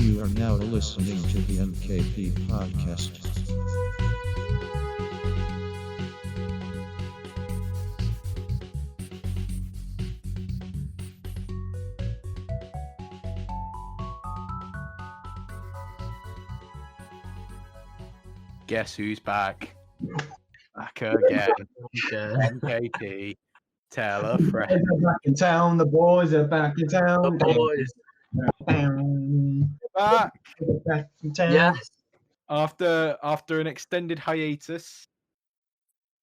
You are now listening to the M.K.P podcast. Guess who's back? Back again. M.K.P. Tell a friend. Back in town. The boys are back in town. The boys. Back Back in town. Yes. after an extended hiatus.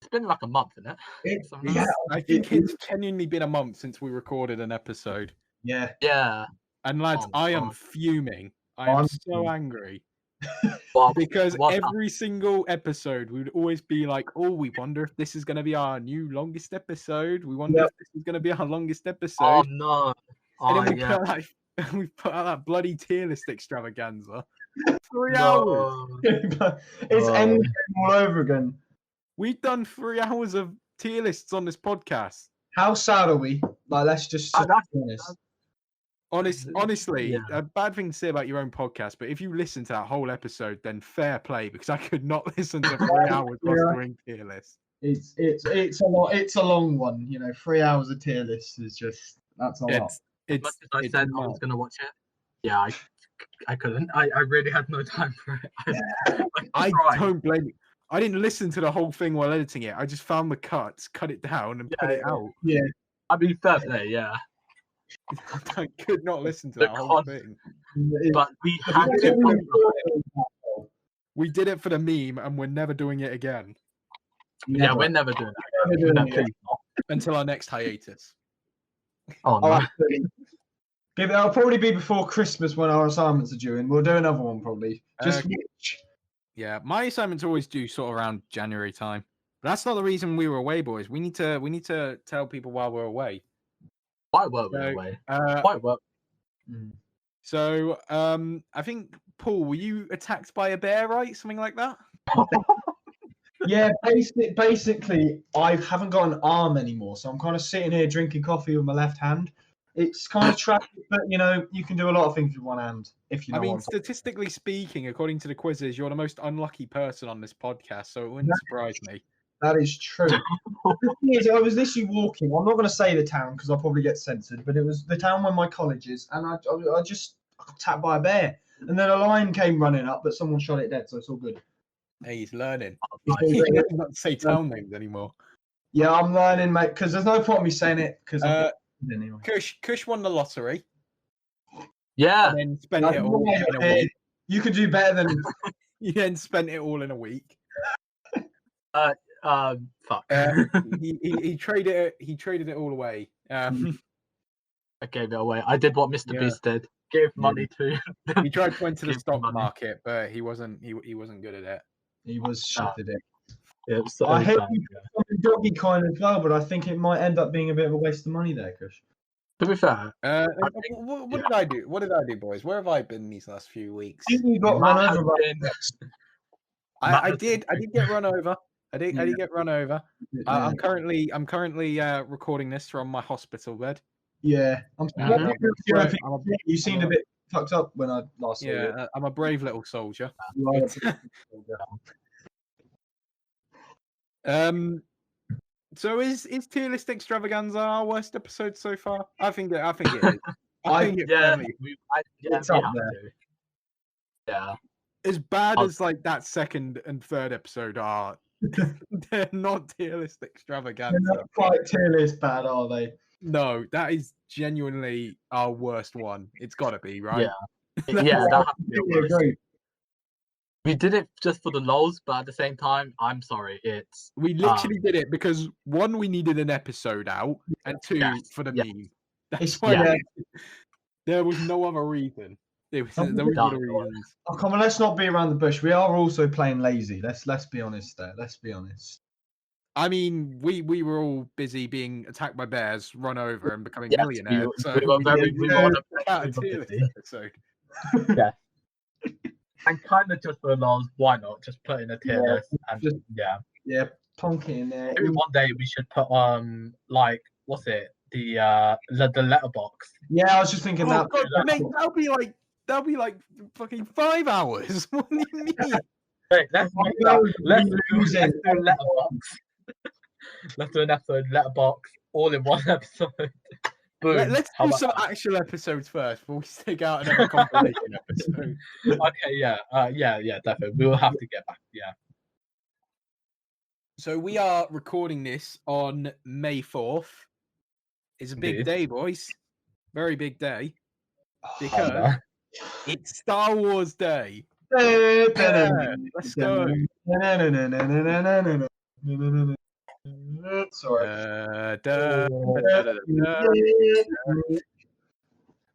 It's been like a month, isn't it? Yeah. I think it's genuinely been a month since we recorded an episode. Yeah. Yeah. And lads, Oh, I am God. fuming. I am so angry. Well, Because what- every single episode we would always be like, oh, we wonder if this is going to be our new longest episode. We wonder Yep. if this is going to be our longest episode. Oh no. And Oh then yeah. we put out that bloody tier list extravaganza. 3 hours. No. It's Oh. ending all over again. We've done 3 hours of tier lists on this podcast. How sad are we? Like, let's just Oh, that's- be honest. Honestly, Yeah. a bad thing to say about your own podcast, but if you listen to that whole episode, then fair play, because I could not listen to 3 hours whilst Yeah. doing tier lists. It's a lot. It's a long one. 3 hours of tier list is that's a lot. It's, As much as I it's said I mad. was gonna watch it. Yeah, I couldn't. I really had no time for it. I tried. don't blame you. I didn't listen to the whole thing while editing it. I just found the cuts, cut it down, and put Yeah, it out. Yeah. I mean, fair play, yeah. I could not listen to that whole Because- thing. But we had to. We did it for the meme, and we're never doing it again Yeah, we're never doing that. Never doing No, it. please not. until our next hiatus. Oh no. Oh, absolutely. It'll probably be before Christmas when our assignments are due, and we'll do another one probably. Just which? Yeah, my assignments always due sort of around January time. But that's not the reason we were away, boys. We need to tell people why we're away. Why were we So, away? Uh, Why were so I think Paul, were you attacked by a bear, right? Something like that. Yeah, basically, I haven't got an arm anymore, so I'm kind of sitting here drinking coffee with my left hand. It's kind of tragic, but you can do a lot of things with one hand if you know I mean, what I'm talking statistically speaking, according to the quizzes, you're the most unlucky person on this podcast, so it wouldn't surprise me. That is true. The thing is, I was literally walking. I'm not going to say the town because I'll probably get censored, but it was the town where my college is, and I just got attacked by a bear. And then a lion came running up, but someone shot it dead, so it's all good. Hey, he's learning. It's all He good. doesn't have to say town names anymore. Yeah, I'm learning, mate, because there's no point in me saying it, because anyway. Kush won the lottery Yeah. and then spent it all in a week. You could do better than He then spent it all in a week. Fuck. He traded it all away. I gave it away. I did what Mr. Yeah. Beast did. Gave money to. He tried to enter the Give stock money. market, but he wasn't good at it. he was shit at it. It was so I hate bad, you yeah. something doggy kind as well, but I think it might end up being a bit of a waste of money there, Kush. To be fair, What did I do? What did I do, boys? Where have I been these last few weeks? You got Matt run has over by been- I did get run over. I did get run over. I'm currently recording this from my hospital bed. Yeah, I'm Mhm. You seemed a bit fucked up when I last saw you. Yeah, I'm a brave little soldier. You are. So is tier list extravaganza our worst episode so far? I think it is. I think it yeah, firmly- It's we up have there. to. Yeah. as bad Oh. as like that second and third episode are, they're not tier list They're extravaganza. not quite tier list bad, are they? No, that is genuinely our worst one. It's got to be, right? Yeah. Yeah, that has to be Completely worse. agree. We did it just for the lols, but at the same time, I'm sorry, it's We literally did it because one, we needed an episode out, and two, Yes, for the yes. meme. That's It's why yeah. there was no other reason. There was no No. other reasons. Oh, come on, let's not be around the bush. We are also playing lazy. Let's be honest there. Let's be honest. I mean, we were all busy being attacked by bears, run over, and becoming Yes, millionaires. So we were very we we were on a out we of were tier list busy. episode. And kind of just for the lols, why not just put in a tier Yeah, list and just- yeah. Yeah, punk it in there. Maybe one day we should put like what's it the letterbox. Yeah, I was just thinking Oh, that. God, mate, that'll be like that'll be like fucking 5 hours. What do you mean? Wait, let's do that. Let's do a letterbox. Let's do an episode letterbox all in one episode. Boom. Let's How do about some that? actual episodes first before we stick out another compilation episode. Okay, yeah, definitely. We will have to get back. Yeah. So we are recording this on May 4th. It's a big Indeed. day, boys. Very big day. Oh, Because it's Star Wars Day. Yeah, let's go. Sorry.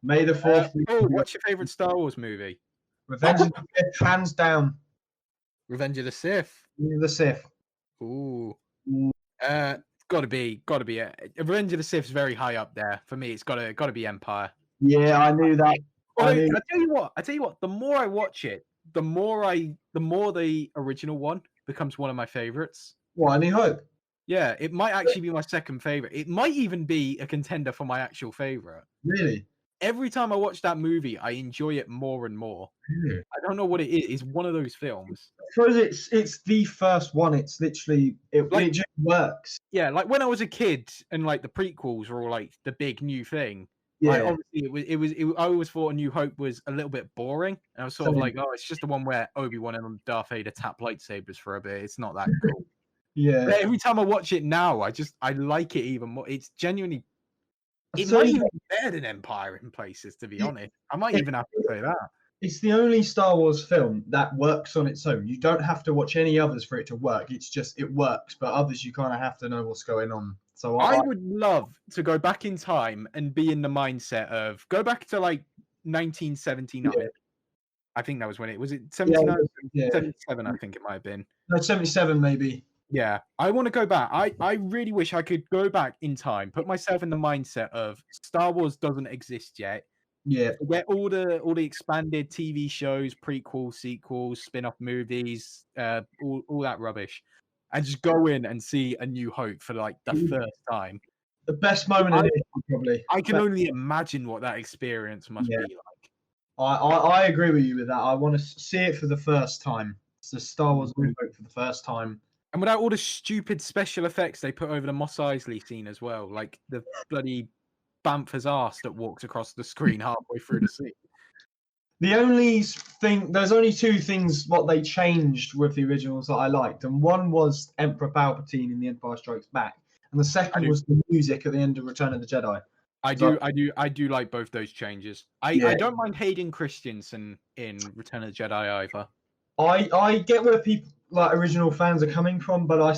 May the 4th. What's your favorite Star Wars movie? Revenge of the Sith, hands down. Revenge of the Sith. The Sith. Ooh. Gotta be it. Revenge of the Sith is very high up there. For me, it's gotta be Empire. Yeah, I knew that. I tell you what, the more I watch it, the more the original one becomes one of my favorites. What, Any Hope? Yeah, it might actually be my second favorite. It might even be a contender for my actual favorite. Really? Every time I watch that movie, I enjoy it more and more. Really? I don't know what it is. It's one of those films. Because it's the first one. It's literally it just works. Yeah, like when I was a kid and like the prequels were all like the big new thing. Yeah. Like, obviously, I always thought A New Hope was a little bit boring. And I was sort of like, oh, it's just the one where Obi-Wan and Darth Vader tap lightsabers for a bit. It's not that cool. Yeah. But every time I watch it now, I like it even more. It's genuinely, it So might even be better than Empire in places, to be honest. I might even have to say that. it's the only Star Wars film that works on its own. You don't have to watch any others for it to work. It's just it works, but others you kind of have to know what's going on. So I would love to go back in time and be in the mindset of go back to like 1979. Yeah. I think that was when it was. It 79, yeah. 77. I think it might have been. No, 77 maybe. Yeah, I want to go back. I really wish I could go back in time, put myself in the mindset of Star Wars doesn't exist yet. Yeah. Get all the expanded TV shows, prequels, sequels, spin-off movies, all that rubbish, and just go in and see A New Hope for like the first time. The best moment in history, probably. I can only imagine what that experience must be like. I agree with you with that. I want to see it for the first time. It's the Star Wars New Hope for the first time. And without all the stupid special effects they put over the Mos Eisley scene as well, like the bloody Bamford's arse that walks across the screen halfway through the scene. The only thing, there's only two things what they changed with the originals that I liked, and one was Emperor Palpatine in The Empire Strikes Back, and the second was the music at the end of Return of the Jedi. I do like both those changes. I don't mind Hayden Christensen in Return of the Jedi either. I get where people like original fans are coming from, but I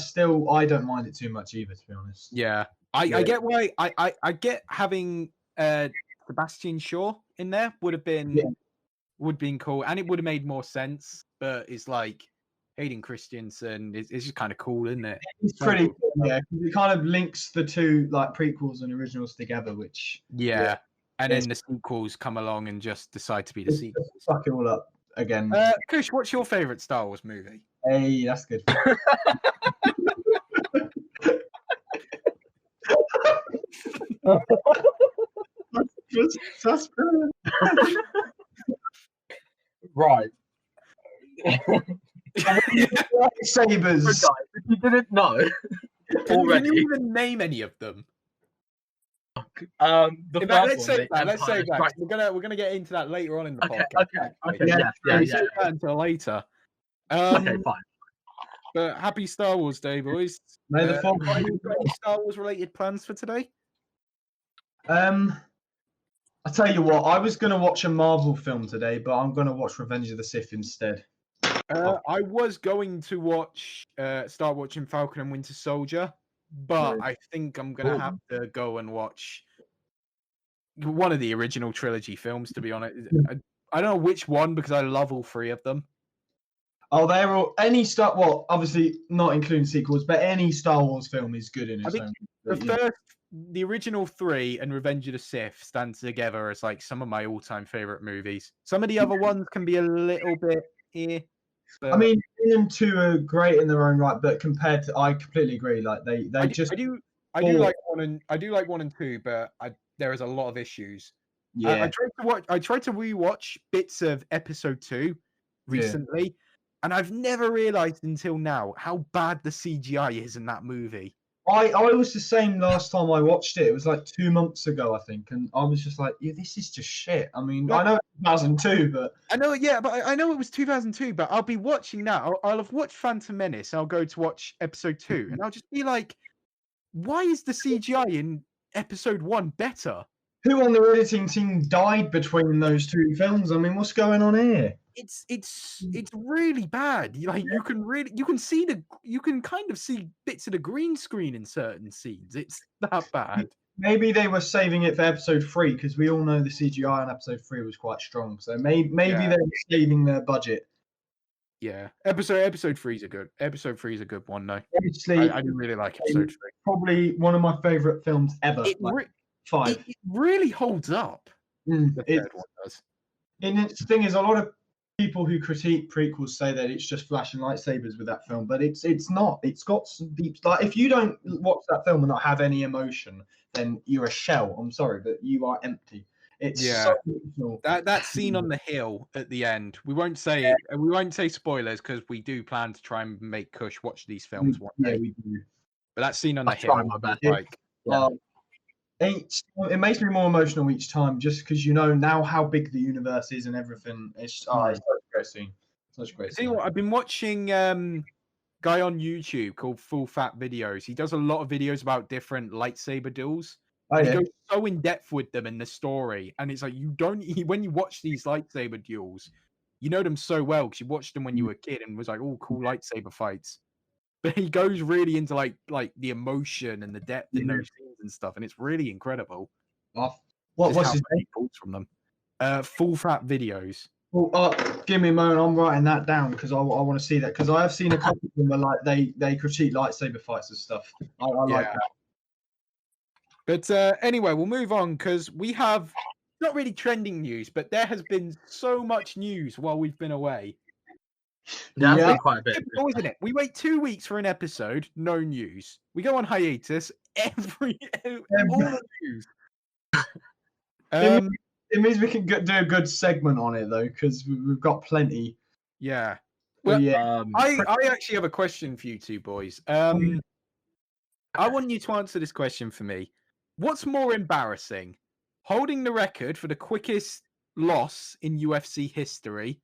don't mind it too much either, to be honest. Yeah. I get why I get having Sebastian Shaw in there would have been cool, and it would have made more sense. But it's like Hayden Christensen is just kind of cool, isn't it? It's pretty cool, yeah. It kind of links the two like prequels and originals together, which and then the sequels come along and just decide to be the sequels. Fuck it all up again. Kush, what's your favorite Star Wars movie? Hey, that's good. That's brilliant. Right. Sabers. Guys, if you didn't know already, Can you even name any of them? let's save that. Right. We're gonna get into that later on in the podcast. Okay. Save that until later. Okay, fine. But happy Star Wars Day, boys. May the Fourth. Got any Star Wars related plans for today? I tell you what, I was going to watch a Marvel film today, but I'm going to watch Revenge of the Sith instead. I was going to start watching Falcon and Winter Soldier, but I think I'm going to have to go and watch one of the original trilogy films, to be honest. I don't know which one because I love all three of them. Oh, they're all obviously not including sequels, but any Star Wars film is good in its own. The original three and Revenge of the Sith stand together as like some of my all-time favorite movies. Some of the other ones can be a little bit but... I mean, them two are great in their own right, but compared to, I completely agree. Like I do like one and two, but there is a lot of issues. Yeah. I tried to rewatch bits of episode 2 recently, and I've never realized until now how bad the CGI is in that movie. I was the same last time I watched it. It was like 2 months ago, I think, and I was just like, yeah, this is just shit. I mean, I know it's 2002, but I know, yeah, but I know it was 2002. But I'll be watching now. I'll have watched Phantom Menace. I'll go to watch episode 2, and I'll just be like, why is the CGI in episode 1 better? who on the editing team died between those 2 films? I mean, what's going on here? It's really bad. Like you can kind of see bits of the green screen in certain scenes. It's that bad. Maybe they were saving it for episode 3 because we all know the CGI on episode 3 was quite strong. So maybe they were saving their budget. Yeah, episode 3 is a good. Episode 3 is a good one, though. Obviously, I do really like episode 3. Probably one of my favorite films ever. It 5. It really holds up. The third one does. And the thing is, a lot of people who critique prequels say that it's just flashing lightsabers with that film, but it's not. It's got some deep. Like, if you don't watch that film and not have any emotion, then you're a shell. I'm sorry, but you are empty. It's so emotional. That scene on the hill at the end. We won't say it. We won't say spoilers because we do plan to try and make Kush watch these films one day. Yeah, we do. But that scene on the I'll hill, try my best. like, it makes me more emotional each time, just because you know now how big the universe is and everything. It's such a great scene. Such a great see scene. what I've been watching. Guy on YouTube called Full Fat Videos. He does a lot of videos about different lightsaber duels. Oh, He yeah. goes so in depth with them in the story, and it's like when you watch these lightsaber duels, you know them so well because you watched them when you were a kid and was like, "Oh, cool lightsaber fights." But he goes really into like the emotion and the depth in those scenes and stuff, and it's really incredible. What's his name? He pulls from them? Full Fat Videos. Well, give me a moment. I'm writing that down because I want to see that, because I have seen a couple of them where like they critique lightsaber fights and stuff. I like that. But anyway, we'll move on because we have not really trending news, but there has been so much news while we've been away. Yeah, that's been quite a bit. Typical, isn't it? We wait 2 weeks for an episode, no news. We go on hiatus, all the news. It means we can do a good segment on it though, because we've got plenty. Yeah. Well, yeah. I actually have a question for you two boys. I want you to answer this question for me. What's more embarrassing, holding the record for the quickest loss in UFC history,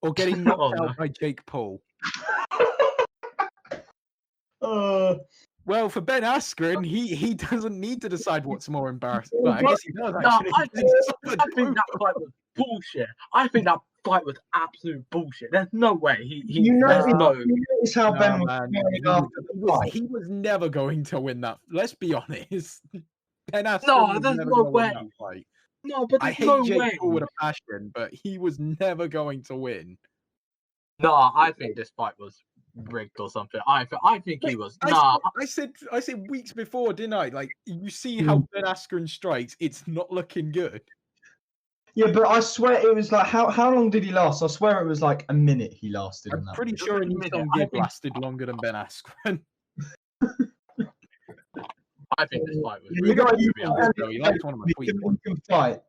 or getting knocked out by Jake Paul? Well, for Ben Askren, he doesn't need to decide what's more embarrassing. Well, I guess he does actually. I think that fight was bullshit. I think that fight was absolute bullshit. There's no way You notice how Ben he was never going to win that. Let's be honest. Ben Askren No, there's no way. Fight. No, but I there's hate no Jake way. Paul with a passion, but he was never going to win. No, I think this fight was rigged or something. I think he was. I said weeks before, didn't I? Like, you see how Ben Askren strikes, it's not looking good. Yeah, but I swear it was like how long did he last? I swear it was like a minute he lasted. I'm pretty sure Nissan Gib lasted longer than Ben Askren. I think this fight was. You got to fight.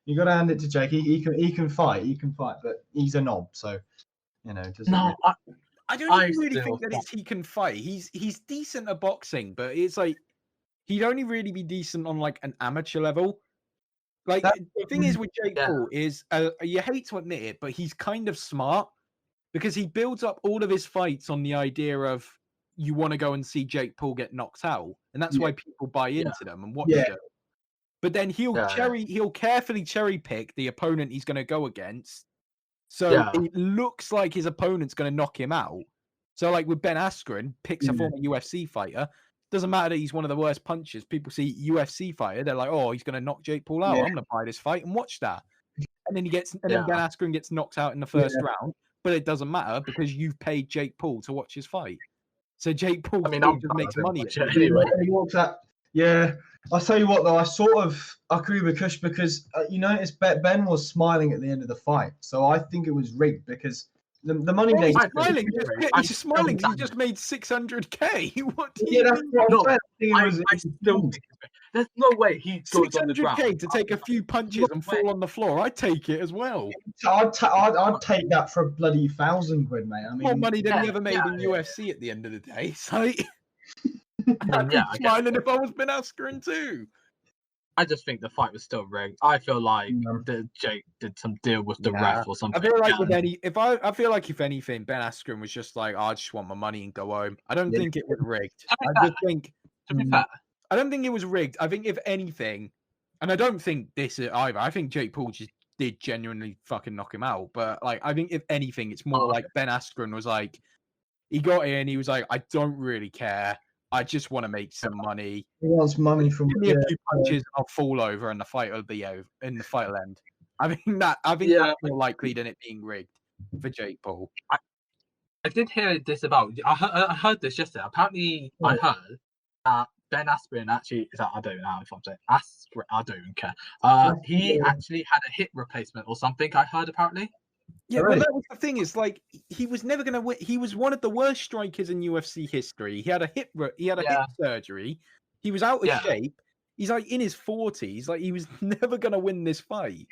You got to hand it to Jake. He can fight. He can fight, but he's a knob, so you know. I don't even really think that he can fight. He's decent at boxing, but it's like he'd only really be decent on like an amateur level. Like the thing is with Jake Paul is you hate to admit it, but he's kind of smart because he builds up all of his fights on the idea of you want to go and see Jake Paul get knocked out, and that's why people buy into them and watch them. But then he'll carefully cherry pick the opponent he's going to go against. So it looks like his opponent's going to knock him out. So like with Ben Askren, picks a former UFC fighter. Doesn't matter that he's one of the worst punchers. People see UFC fighter, they're like, oh, he's going to knock Jake Paul out. I'm going to buy this fight and watch that. And then then Ben Askren gets knocked out in the first round, but it doesn't matter because you've paid Jake Paul to watch his fight. So Jake Paul just makes money. Anyway. Yeah, I'll tell you what though, I sort of agree with Kush because you notice Ben was smiling at the end of the fight, so I think it was rigged because the money he's smiling. He's smiling. He just made $600K. What do you mean? I still think There's no way he goes on the 600k ground. to take a few punches and fall on the floor. I'd take it as well. I'd take that for a bloody £1,000, mate. I More mean, money than he yeah, ever made in yeah. UFC at the end of the day. So I'd be I guess. smiling if I was Ben Askren too. I just think the fight was still rigged. I feel like Jake did some deal with the ref or something. I feel like I feel like if anything, Ben Askren was just like, I just want my money and go home. I don't think it was rigged. I just think To be fair, I don't think it was rigged. I think if anything, and I don't think this either. I think Jake Paul just did genuinely fucking knock him out. But like, I think if anything, it's more like Ben Askren was like, he got in, he was like, I don't really care. I just want to make some money. he wants money from Give me a few punches, I'll fall over, and the fight will be over. And the fight will end. I think that's more likely than it being rigged for Jake Paul. I did hear this about. I heard this yesterday. Apparently, I heard that Ben Askren actually is. I don't know if I'm saying Askren. I don't even care. He actually had a hip replacement or something. I heard apparently. Yeah, well, that was the thing. Is like he was never going to win. He was one of the worst strikers in UFC history. He had a hip surgery. He was out of shape. He's like in his 40s. Like he was never going to win this fight.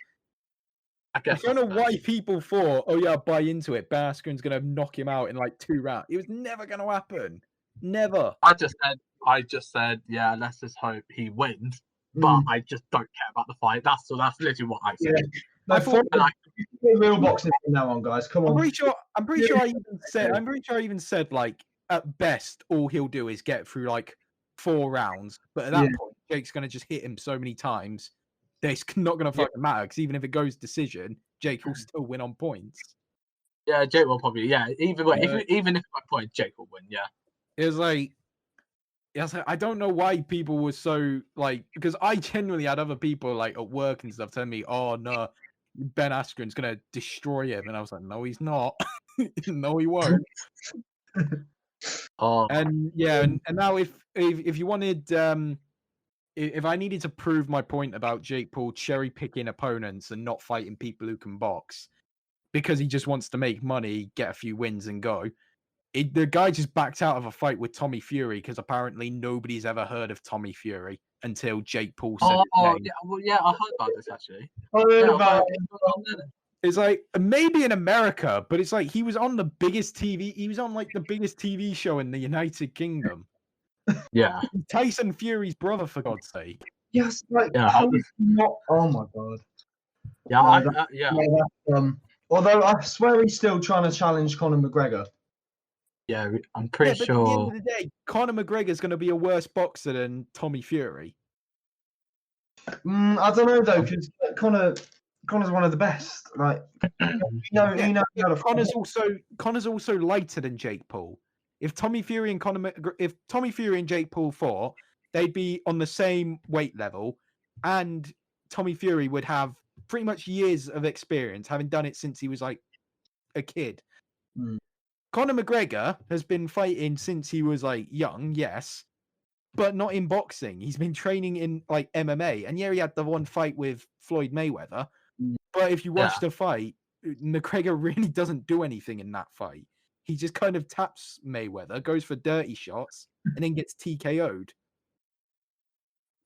I don't know why people thought, oh yeah, I'll buy into it. Ben Askren's going to knock him out in like 2 rounds. It was never going to happen. Never. I just said, yeah, let's just hope he wins. But I just don't care about the fight. That's literally what I said. Yeah. I thought real boxing from now on, guys. Come on. I'm pretty sure I even said like at best all he'll do is get through like 4 rounds. But at that point, Jake's gonna just hit him so many times that it's not gonna fucking matter. Because even if it goes decision, Jake will still win on points. Yeah, Jake will probably. Yeah, even if by point, Jake will win. Yeah. It was like. I don't know why people were so like, because I genuinely had other people like at work and stuff telling me, "Oh no, Ben Askren's gonna destroy him," and I was like, "No, he's not. No, he won't." And now if you wanted, if I needed to prove my point about Jake Paul cherry picking opponents and not fighting people who can box because he just wants to make money, get a few wins, and go. The guy just backed out of a fight with Tommy Fury because apparently nobody's ever heard of Tommy Fury until Jake Paul said his name. Yeah, I heard about this actually. It's like maybe in America, but it's like he was on the biggest TV. He was on like the biggest TV show in the United Kingdom. Yeah, Tyson Fury's brother, for God's sake. Yes, like oh my god. Yeah, although I swear he's still trying to challenge Conor McGregor. Yeah, I'm pretty sure. At the end of the day, Conor McGregor's going to be a worse boxer than Tommy Fury. I don't know though, because Conor's one of the best. Like, Conor's also lighter than Jake Paul. If Tommy Fury and Jake Paul fought, they'd be on the same weight level, and Tommy Fury would have pretty much years of experience, having done it since he was like a kid. Conor McGregor has been fighting since he was like young, yes, but not in boxing. He's been training in like MMA, and he had the one fight with Floyd Mayweather. But if you watch the fight, McGregor really doesn't do anything in that fight. He just kind of taps Mayweather, goes for dirty shots, and then gets TKO'd.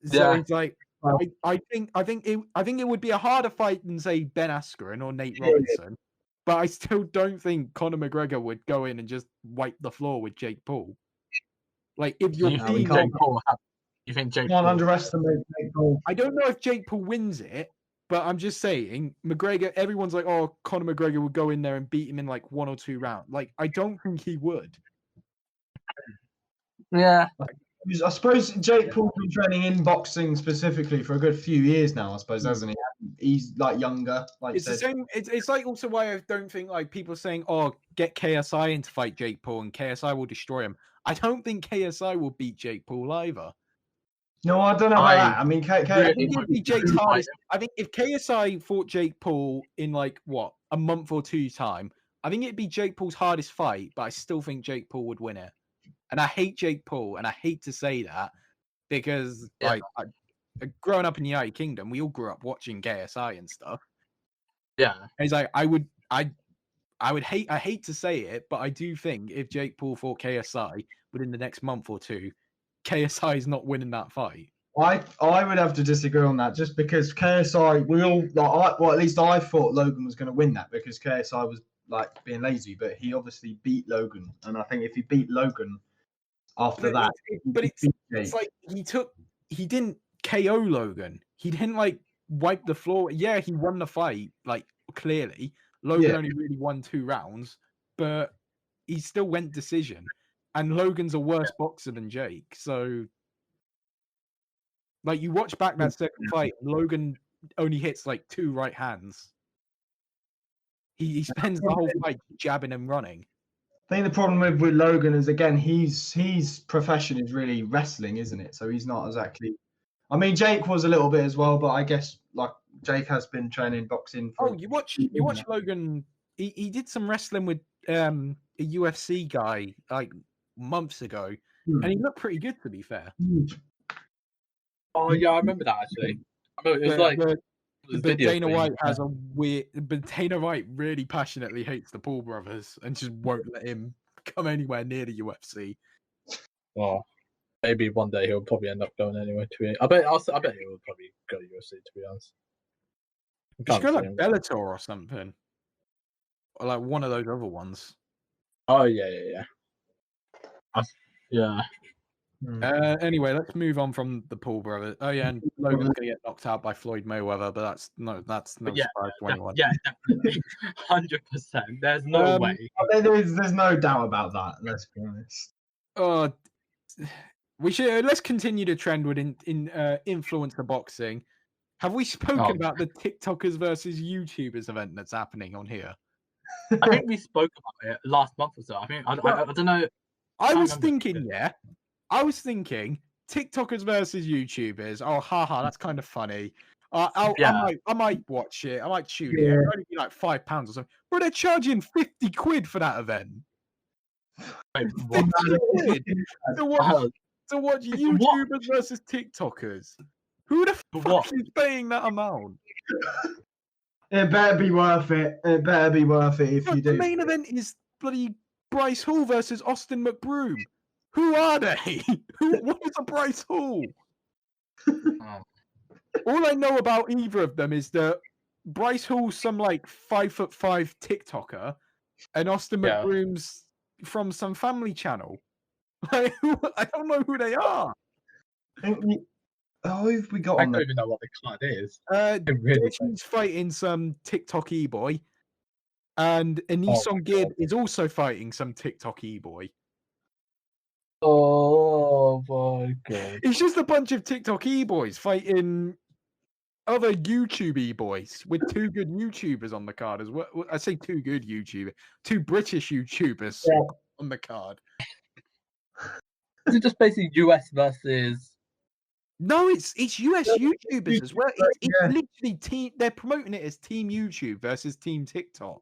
So it's like I think it would be a harder fight than say Ben Askren or Nate Robinson. But I still don't think Conor McGregor would go in and just wipe the floor with Jake Paul. Like, if you're Jake Paul, you think Jake can't underestimate Jake Paul. I don't know if Jake Paul wins it, but I'm just saying, McGregor. Everyone's like, "Oh, Conor McGregor would go in there and beat him in like 1 or 2 rounds." Like, I don't think he would. Yeah. I suppose Jake Paul's been training in boxing specifically for a good few years now, I suppose, hasn't he? He's like younger. Like it's the same. It's like also why I don't think like people saying, "Oh, get KSI in to fight Jake Paul and KSI will destroy him." I don't think KSI will beat Jake Paul either. No, I don't know about that. I mean, I think it'd be Jake's hardest. I think if KSI fought Jake Paul in like a month or 2 time, I think it'd be Jake Paul's hardest fight. But I still think Jake Paul would win it. And I hate Jake Paul, and I hate to say that because growing up in the United Kingdom, we all grew up watching KSI and stuff. Yeah, and he's like, I hate to say it, but I do think if Jake Paul fought KSI within the next month or 2, KSI is not winning that fight. I would have to disagree on that, just because KSI, at least I thought Logan was going to win that because KSI was like being lazy, but he obviously beat Logan, and I think if he beat Logan after that, it's like he didn't KO Logan. He didn't like wipe the floor. Yeah, he won the fight, like clearly. Logan only really won 2 rounds, but he still went decision. And Logan's a worse boxer than Jake, so like you watch back that second fight, Logan only hits like 2 right hands. He spends the whole fight jabbing and running. I think the problem with Logan is, again, his profession is really wrestling, isn't it? So he's not exactly. I mean, Jake was a little bit as well, but I guess like Jake has been training boxing. You watch Logan. He did some wrestling with a UFC guy like months ago, and he looked pretty good, to be fair. Oh yeah, I remember that actually. I remember, it was but Dana White has a weird. But Dana White really passionately hates the Paul brothers and just won't let him come anywhere near the UFC. Well, maybe one day he'll probably end up going anywhere to it. I bet he will probably go to UFC, to be honest. Just go like Bellator or something, or like one of those other ones. Oh yeah. Yeah. Anyway, let's move on from the Paul brothers. Oh yeah, and Logan's gonna get knocked out by Floyd Mayweather, but that's no surprise to anyone. Yeah, definitely, 100%. There's no way. There's no doubt about that. Let's be honest. We should let's continue the trend with influencer boxing. Have we spoken about the TikTokers versus YouTubers event that's happening on here? I think we spoke about it last month or so. I mean, I don't know. I was thinking TikTokers versus YouTubers. Oh, haha, that's kind of funny. I might watch it. I might tune it. It'll only be like £5 or something. But they're charging 50 quid for that event. Wait, 50 quid to watch YouTubers versus TikTokers. Who the fuck is paying that amount? It better be worth it. It better be worth it if you do. The main event is bloody Bryce Hall versus Austin Mcbroom. Who are they? What is a Bryce Hall? All I know about either of them is that Bryce Hall's some like 5'5" TikToker, and Austin Mcbroom's from some family channel. Like, I don't know who they are. Who have we got I on don't there? even know what the card is. He's fighting some TikTok e-boy, and Anison Gibb is also fighting some TikTok e-boy. Oh my god! It's just a bunch of TikTok e-boys fighting other YouTube e-boys with 2 good YouTubers on the card as well. I say 2 good YouTubers, 2 British YouTubers on the card. Is it just basically US versus? No, it's US YouTubers as well. It's literally team. They're promoting it as Team YouTube versus Team TikTok.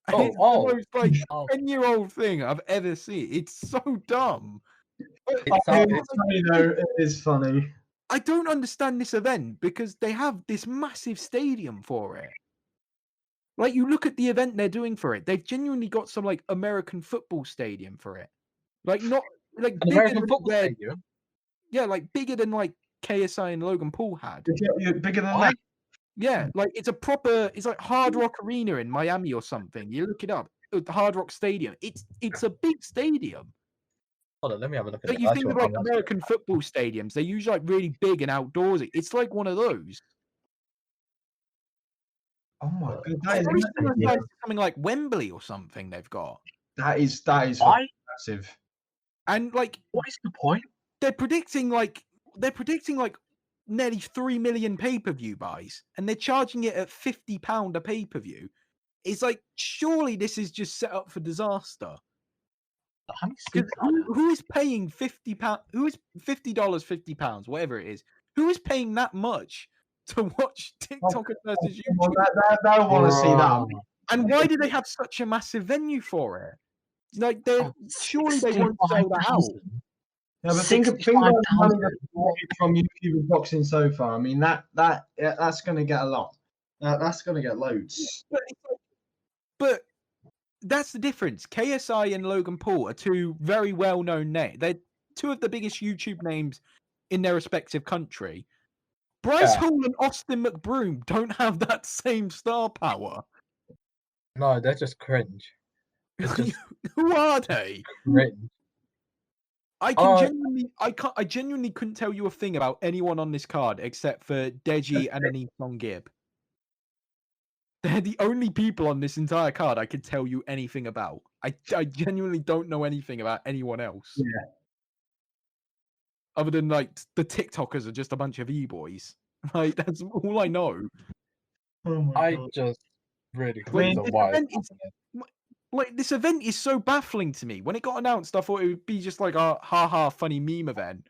It's the most like 10-year-old thing I've ever seen. It's so dumb. It's funny though. It is funny. I don't understand this event because they have this massive stadium for it. Like, you look at the event they're doing for it, they've genuinely got some like American football stadium for it. Like, not like An American football stadium. Yeah, like bigger than like KSI and Logan Paul had. Bigger than that. Yeah, like it's like Hard Rock Arena in Miami or something. You look it up, the Hard Rock Stadium. It's a big stadium. Hold on, let me have a look at But you think of like American football stadiums, they're usually like really big and outdoorsy. It's like one of those. Oh my god, That is something like Wembley or something they've got. That is massive. And like, what is the point? They're predicting like nearly 3 million pay-per-view buys, and they're charging it at £50 a pay-per-view. It's like, surely this is just set up for disaster. Who is paying £50? Who is $50, £50, whatever it is? Who is paying that much to watch TikTok versus YouTube? They'll want to see that. And why do they have such a massive venue for it? Like, surely they won't sell that out. Yeah, but think of the money from YouTube boxing so far. I mean, that's going to get a lot. That's going to get loads. But that's the difference. KSI and Logan Paul are 2 very well-known names. They're 2 of the biggest YouTube names in their respective country. Bryce Yeah. Hall and Austin Mcbroom don't have that same star power. No, they're just cringe. It's just Who are they? cringe. I genuinely couldn't tell you a thing about anyone on this card except for Deji and Anif Gibb. They're the only people on this entire card I could tell you anything about. I genuinely don't know anything about anyone else. Yeah. Other than like the TikTokers are just a bunch of e-boys. Like that's all I know. Oh my I god. just really Like, don't know why. Like this event is so baffling to me. When it got announced, I thought it would be just like a haha funny meme event.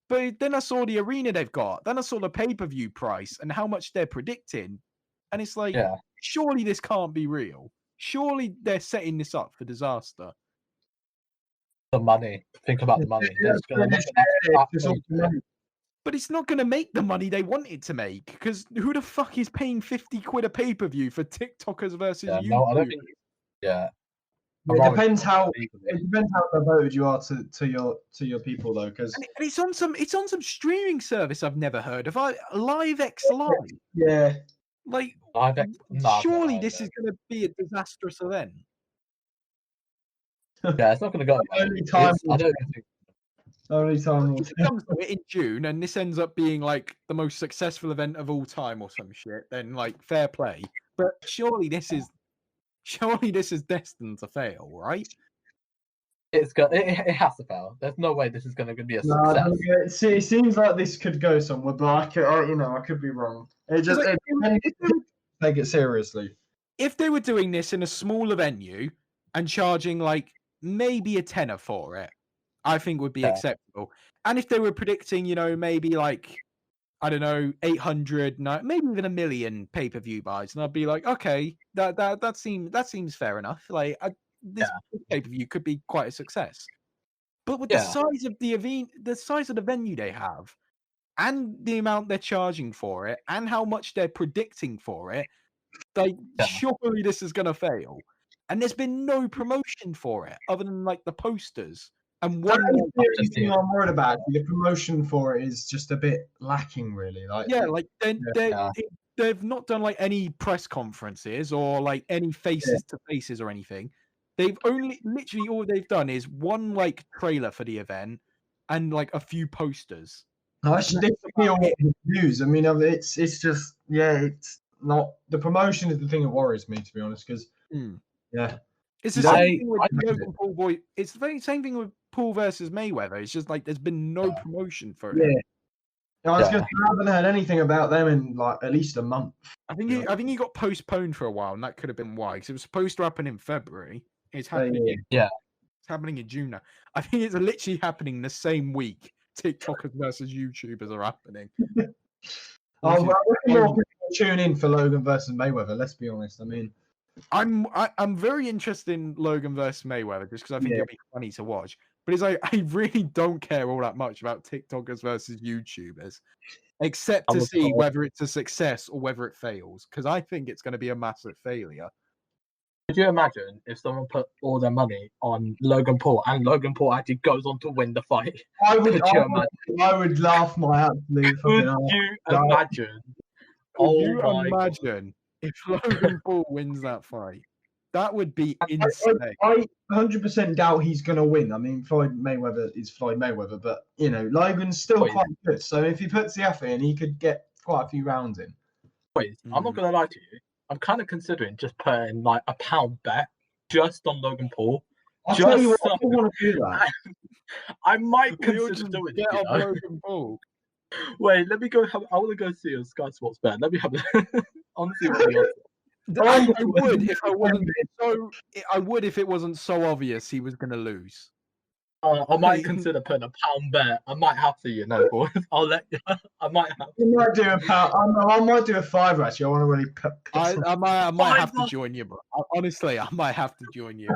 But then I saw the arena they've got. Then I saw the pay-per-view price and how much they're predicting. And it's like, Yeah. surely this can't be real. Surely they're setting this up for disaster. The money. Think about the money. They're just gonna It's all money. But it's not going to make the money they want it to make. Because who the fuck is paying 50 quid a pay-per-view for TikTokers versus Yeah, YouTube? no, I don't think. Yeah. It depends how devoted you are to your people though, because And it's on some streaming service I've never heard of. Live X Live. yeah, Like, Surely surely this is going to be a disastrous event. Yeah, it's not going to go. Only time I don't think. only time. If it comes to it in June and this ends up being like the most successful event of all time or some shit, then like fair play. But surely this is destined to fail, right? It has to fail. There's no way this is going to be a success. It seems like this could go somewhere, but I could be wrong. It just take it seriously. If they were doing this in a smaller venue and charging like maybe a tenner for it, I think would be acceptable. And if they were predicting, maybe like, I don't know, 800, maybe even 1 million pay-per-view buys, and I'd be like, okay, that seems fair enough. Like this pay-per-view could be quite a success. But with the size of the size of the venue they have, and the amount they're charging for it, and how much they're predicting for it, like surely this is gonna fail. And there's been no promotion for it other than like the posters. And one thing I'm worried about, the promotion for it is just a bit lacking, really. Like they've not done like any press conferences or like any faces to faces or anything. They've literally all they've done is one like trailer for the event and like a few posters. No, it's difficult news. I mean, it's just it's not the promotion is the thing that worries me, to be honest, because it's the same thing with Logan Paul. It's the same thing with Paul versus Mayweather. It's just like there's been no promotion for it. I was going to say, I haven't heard anything about them in like at least a month. I think he got postponed for a while, and that could have been why. Because it was supposed to happen in February. It's happening. It's happening in June now. I think it's literally happening the same week TikTokers versus YouTubers are happening. More people tune in for Logan versus Mayweather. Let's be honest. I mean, I'm very interested in Logan versus Mayweather just because I think it'll be funny to watch. But it's like I really don't care all that much about TikTokers versus YouTubers, except to see whether it's a success or whether it fails. Because I think it's going to be a massive failure. Could you imagine if someone put all their money on Logan Paul and Logan Paul actually goes on to win the fight? I would laugh my absolute. Could you imagine? Could you imagine if Logan Paul wins that fight? That would be insane. I 100% doubt he's going to win. I mean, Floyd Mayweather is Floyd Mayweather, but Logan's still quite good. So if he puts the effort in, he could get quite a few rounds in. I'm not going to lie to you. I'm kind of considering just putting like a £1 bet just on Logan Paul. I'll tell you what, I don't want to do that. I might consider doing it. Logan Paul. Wait, let me go. I want to go see a Sky Sports bet. Let me have a. Honestly, I would if it wasn't so obvious he was going to lose. I might consider putting a £1 bet. I might have to, boys. I'll let you. I might have. You might do a £1. I might do a £5 actually. I want to really. I might have to join you, bro. Honestly, I might have to join you.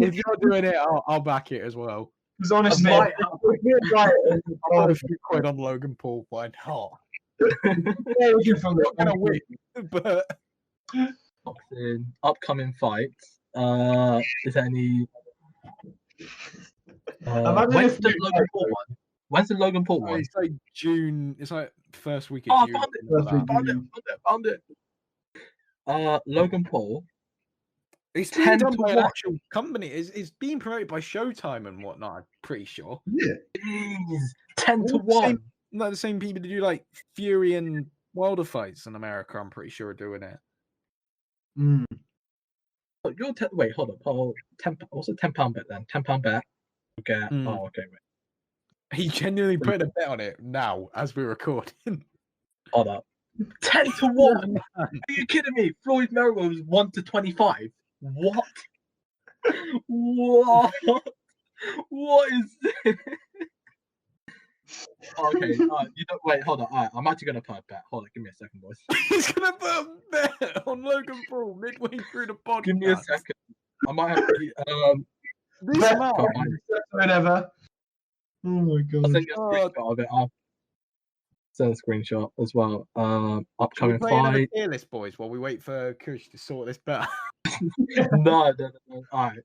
If you're doing it, I'll back it as well. Because honestly, I'll put a few quid on Logan Paul. Why not? You're not gonna win, but upcoming fights. Is there any? Imagine When's if the Logan Paul one? When's the Logan Paul one? It's like June. It's like first week Oh, of June. found it. First week. Found it. Logan Paul. It's being 10 done to by an 1. actual company. It's being promoted by Showtime and whatnot. I'm pretty sure. Yeah. Jeez, 10 to All the same- 1. Like the same people that do like Fury and Wilder fights in America. I'm pretty sure are doing it. Mm. Oh, wait, hold up. Oh, 10. What's a £10 bet then? £10 bet. Okay. Oh, okay. Wait. He genuinely put a bet on it now as we're recording. Hold up. 10 to 1. Are you kidding me? Floyd Mayweather was 1 to 25. What? What? What is this? Okay. Wait. Hold on. Alright, I'm actually gonna put a bet. Hold on. Give me a second, boys. He's gonna put a bet on Logan Paul midway through the podcast. Give me a second. I might have to. This Bet man, whatever. Oh my I'll god. send you a screenshot of it. I'll send a screenshot as well. shall we Upcoming play another fight. tier list, boys, while we wait for Kush to sort this bet out? No. Alright.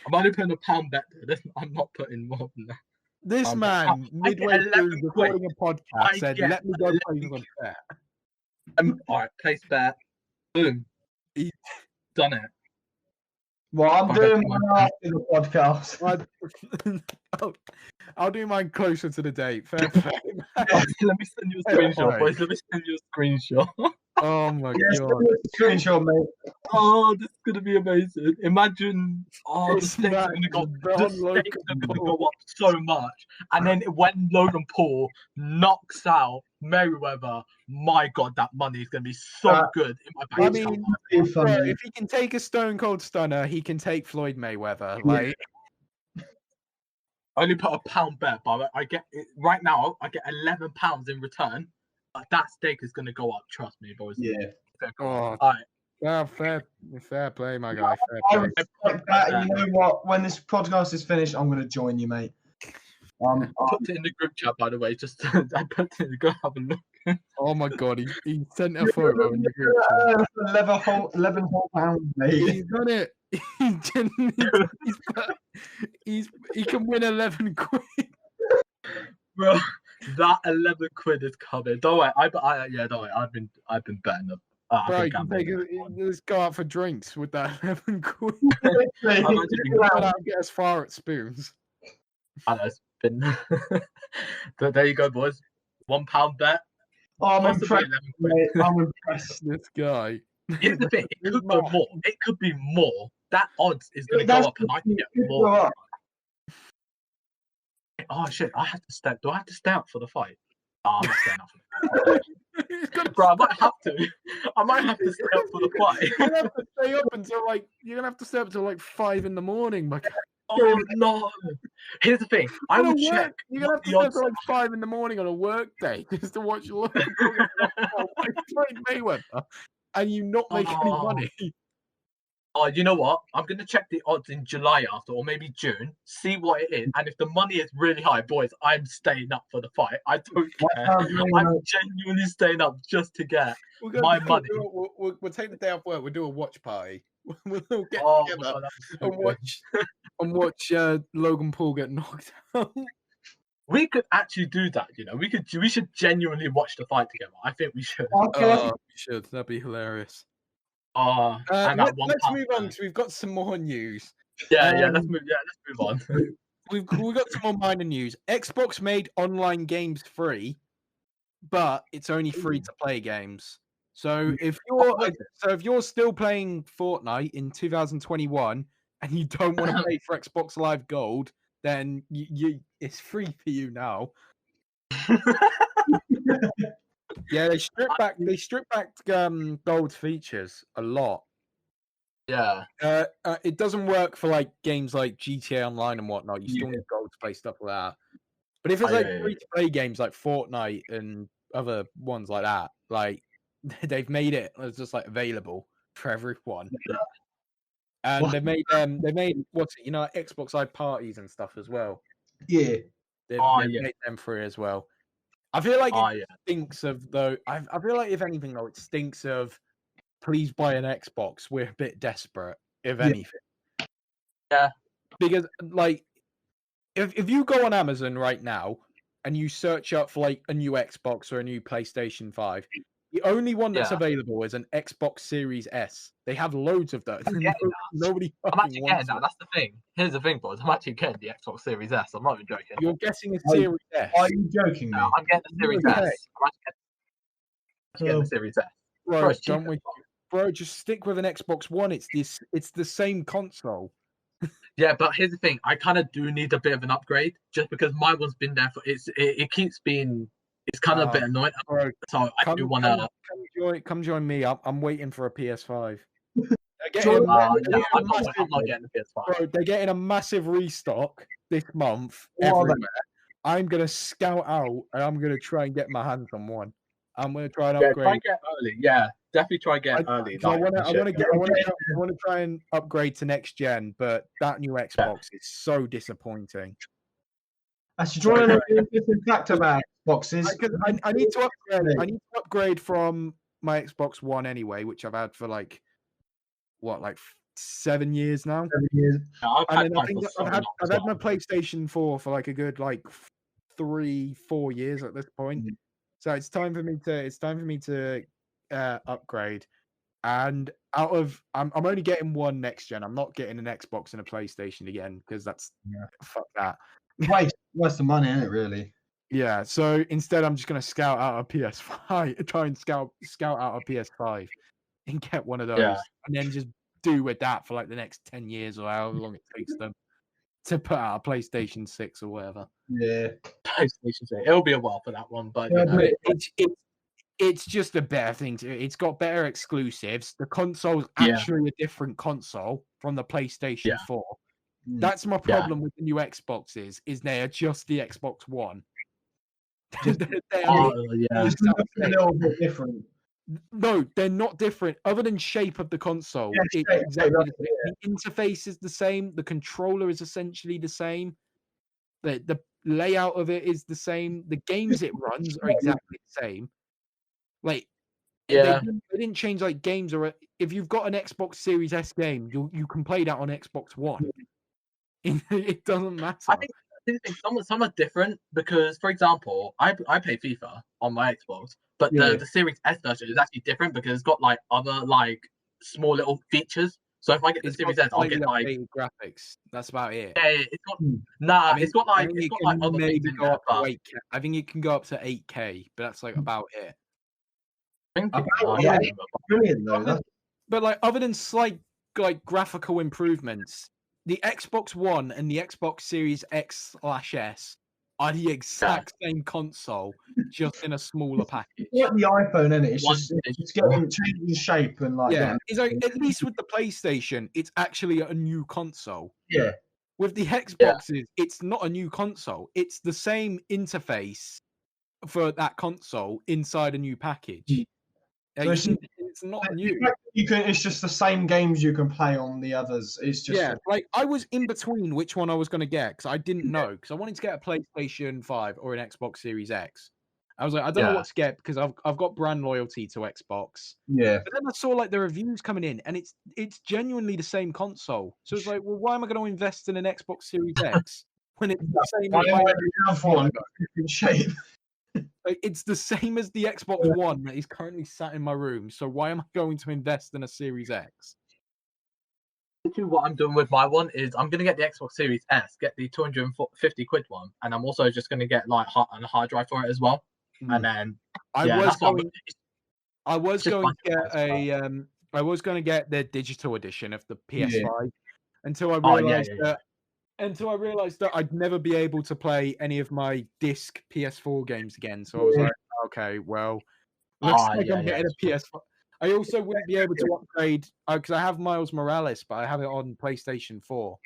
I'm only putting a £1 bet there. I'm not putting more than that. This man, I get midway through 11 recording a podcast, I said, get "Let me go 11 play this bet." Alright, place bet. Boom. He- Done it. Well, I'm Okay, doing come one after the podcast. I'll do mine closer to the date. Fair play. Let me send you a screenshot, boys. Let me send you a screenshot. Oh my Yes, god. screenshot, mate. Oh, this is gonna be amazing. Imagine, the This stakes are man gonna go, just the done stakes Logan are gonna Paul. go up so much. And then when Logan Paul knocks out Mayweather, my god, that money is gonna be so good in my bank I account. mean, Be bro, funny. if he can take a Stone Cold Stunner, he can take Floyd Mayweather. Yeah. Like, I only put a £1 bet, but I get it right now. I get £11 in return. But that stake is gonna go up. Trust me, boys. Yeah. It's gonna go oh, up. All right. fair play, my guy. Fair I play. respect that. You know what? When this podcast is finished, I'm going to join you, mate. I put it in the group chat, by the way. Just I put it in. Go have a look. Oh my god, he sent a photo in the group chat. 11 whole pounds, mate. He's done it. He genuinely, he can win 11 quid. Bro, that 11 quid is coming. Don't worry. Don't worry. I've been betting them. Bro, you can let's go out for drinks with that 11 quid. Mate, I'm actually You can out and get as far at spoons. I know it's been. But there you go, boys. £1 bet. I'm Possibly impressed, 11 quid. mate. I'm impressed. This guy. Here's the thing. It could go more. It could be more. That odds is going to That's go up, and I can get go more. up. Oh shit! I have to stay. Do I have to stay up for the fight? Oh, I'm not staying up for the fight. Bro, I might have to. I might have to stay up for the fight. You're gonna have to stay up until like 5 in the morning. My God. Oh no! Here's the thing. I will check. You're gonna have to stay up till like 5 in the morning on a work day just to watch Logan Paul fight Mayweather, and you not make any money. Oh, you know what? I'm gonna check the odds in July after, or maybe June. See what it is, and if the money is really high, boys, I'm staying up for the fight. I don't care. I'm genuinely staying up just to get my money. We'll take the day off work. We'll do a watch party. We'll get Oh my together god, that was so and good. watch Logan Paul get knocked out. We could actually do that. You know, we should genuinely watch the fight together. I think we should. We should. That'd be hilarious. And Let's £1 move on because we've got some more news. Let's move on. We've got some more minor news. Xbox made online games free, but it's only free to play games. So if you're still playing Fortnite in 2021 and you don't want to pay for Xbox Live Gold, then it's free for you now. Yeah, they strip back gold features a lot. Yeah. It doesn't work for like games like GTA Online and whatnot. You still need gold to play stuff like that. But if it's free to play games like Fortnite and other ones like that, like they've made it just like available for everyone. And they made Xbox Live parties and stuff as well. Yeah. They've made them free as well. I feel like it stinks of though. I feel like if anything though, it stinks of. Please buy an Xbox. We're a bit desperate, if anything. Yeah. Because like, if you go on Amazon right now and you search up for like a new Xbox or a new PlayStation 5, the only one that's available is an Xbox Series S. They have loads of those. Nobody I'm fucking actually wants getting that. it. That's the thing. Here's the thing, boys. I'm actually getting the Xbox Series S. I'm not even joking. You're getting a Series S. Are you joking me? No, I'm getting the Series Okay. S. I'm actually getting the Series S. Bro, it's cheap don't we, as well. bro, just stick with an Xbox One. It's the same console. Yeah, but here's the thing. I kind of do need a bit of an upgrade, just because my one's been there for it keeps being. It's kind of a bit annoying. Bro, So I do want to. come join me. I'm waiting for a PS5. I'm not getting the PS5. Bro, they're getting a massive restock this month What are they? everywhere. I'm gonna scout out and I'm gonna try and get my hands on one. I'm gonna try and Yeah, upgrade. try and get early. Yeah, definitely try and get early. I want to try and upgrade to next gen, but that new Xbox is so disappointing. Actually, do you want to know the interesting fact about Xboxes? I need to upgrade. I need to upgrade from my Xbox One anyway, which I've had for like 7 years now. 7 years. Yeah, And then I think I've had my PlayStation 4 for like a good 3-4 years at this point. So it's time for me to upgrade. And I'm only getting one next gen. I'm not getting an Xbox and a PlayStation again because that's fuck that. Waste of money, isn't it? Really? Yeah. So instead, I'm just gonna scout out a PS5. Try and scout out a PS5 and get one of those, and then just do with that for like the next 10 years or however long it takes them to put out a PlayStation 6 or whatever. Yeah. PlayStation 6. It'll be a while for that one, but it's just a better thing it's got better exclusives. The console's actually a different console from the PlayStation 4. That's my problem with the new Xboxes, is they are just the Xbox One. They are It's a little bit different. No, they're not different. Other than shape of the console, Yeah, it's exactly the same. The interface is the same. The controller is essentially the same. The layout of it is the same. The games it runs are exactly the same. Like, they didn't change like games, or if you've got an Xbox Series S game, you can play that on Xbox One. It doesn't matter. I think some are different because, for example, I play FIFA on my Xbox, but the Series S version is actually different because it's got like other like small little features. So if I get the Series S, I'll get like graphics. That's about it. Yeah, it's got it's got like other things in there, but I think it can go up to 8K, but that's like about it. Brilliant though. But like, other than slight like graphical improvements, the Xbox One and the Xbox Series X/S are the exact same console, just in a smaller package. It's like the iPhone, isn't it? It's just changing shape and like that. It's like, at least with the PlayStation, it's actually a new console. Yeah. With the Xboxes, it's not a new console. It's the same interface for that console inside a new package. So it's not new. It's just the same games you can play on the others. It's just like I was in between which one I was going to get because I didn't know, because I wanted to get a PlayStation 5 or an Xbox Series X. I was like, I don't know what to get because I've got brand loyalty to Xbox. Yeah. But then I saw like the reviews coming in, and it's genuinely the same console. So it's like, well, why am I going to invest in an Xbox Series X when it's the same? I already have one in shape. Like, it's the same as the Xbox One that is currently sat in my room. So why am I going to invest in a Series X? What I'm doing with my one is I'm going to get the Xbox Series S, get the 250 quid one, and I'm also just going to get like a hard drive for it as well. And then I was going to get the digital edition of the PS5 until I realized that I'd never be able to play any of my disc PS4 games again. So I was like, okay, well, looks like I'm getting a PS5. I also wouldn't be able to upgrade because I have Miles Morales, but I have it on PlayStation 4.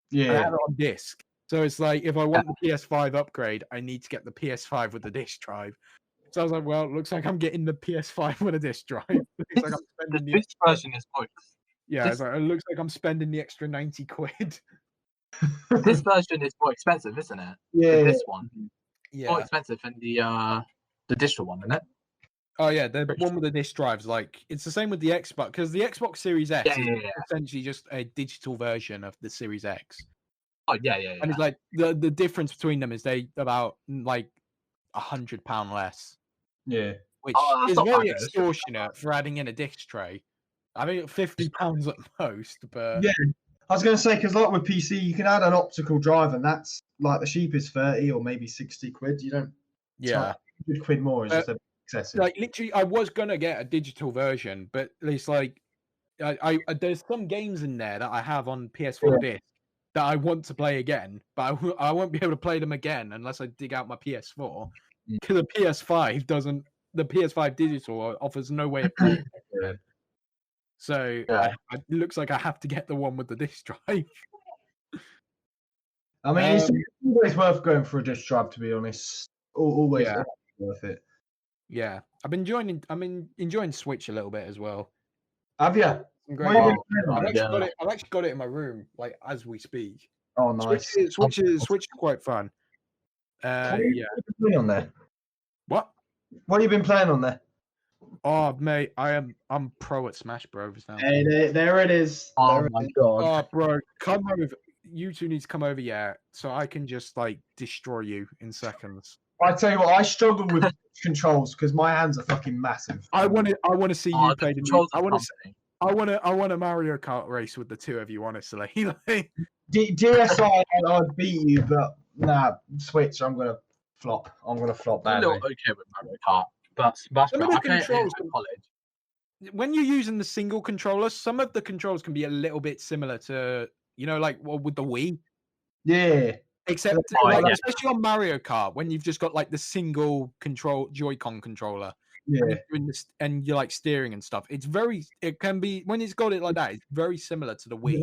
Yeah, I have it on disc. So it's like, if I want the PS5 upgrade, I need to get the PS5 with the disc drive. So I was like, well, it looks like I'm getting the PS5 with a disc drive. It's like I'm spending the disc version is more. Yeah, it's like, it looks like I'm spending the extra 90 quid. This version is more expensive, isn't it? Yeah, this one. Yeah, more expensive than the digital one, isn't it? Oh yeah, the one with the disc drives, like it's the same with the Xbox, because the Xbox Series X is essentially just a digital version of the Series X. Oh yeah. And it's like the difference between them is they about like £100 less, Yeah. which that's is not very bad, though. extortionate for adding in a disc tray. I think £50 at most, but Yeah. I was going to say, because like with PC, you can add an optical drive, and that's like the cheapest 30 or maybe 60 quid. You don't. yeah. 100 quid more is But, just a bit excessive. Like literally, I was gonna get a digital version, but it's like I there's some games in there that I have on PS4 disc that I want to play again, but I won't be able to play them again unless I dig out my PS4 because the PS5 doesn't. The PS5 digital offers no way of playing it again. So it looks like I have to get the one with the disc drive. I mean, it's always worth going for a disc drive, to be honest. Always worth it. Yeah, I'm enjoying Switch a little bit as well. Have you? I've actually got it in my room, like as we speak. Oh, nice. Switch is quite fun. What have you been playing on there? What? What have you been playing on there? Oh, mate, I'm pro at Smash Bros. Now. Hey, there it is. Oh my god. Oh, bro, come over. You two need to come over, so I can just like destroy you in seconds. I tell you what, I struggle with controls because my hands are fucking massive. I want to see you play the controls. I want a Mario Kart race with the two of you, honestly. DSi, I'd beat you, but nah, Switch, I'm gonna flop. I'm gonna flop I'm a badly. little okay with Mario Kart, but Smash Some of Bros. the I played it in controls college. When you're using the single controller, some of the controls can be a little bit similar to, like with the Wii. Yeah. Except, especially on Mario Kart, when you've just got like the single control Joy-Con controller, and you're like steering and stuff. It can be when it's got it like that. It's very similar to the Wii.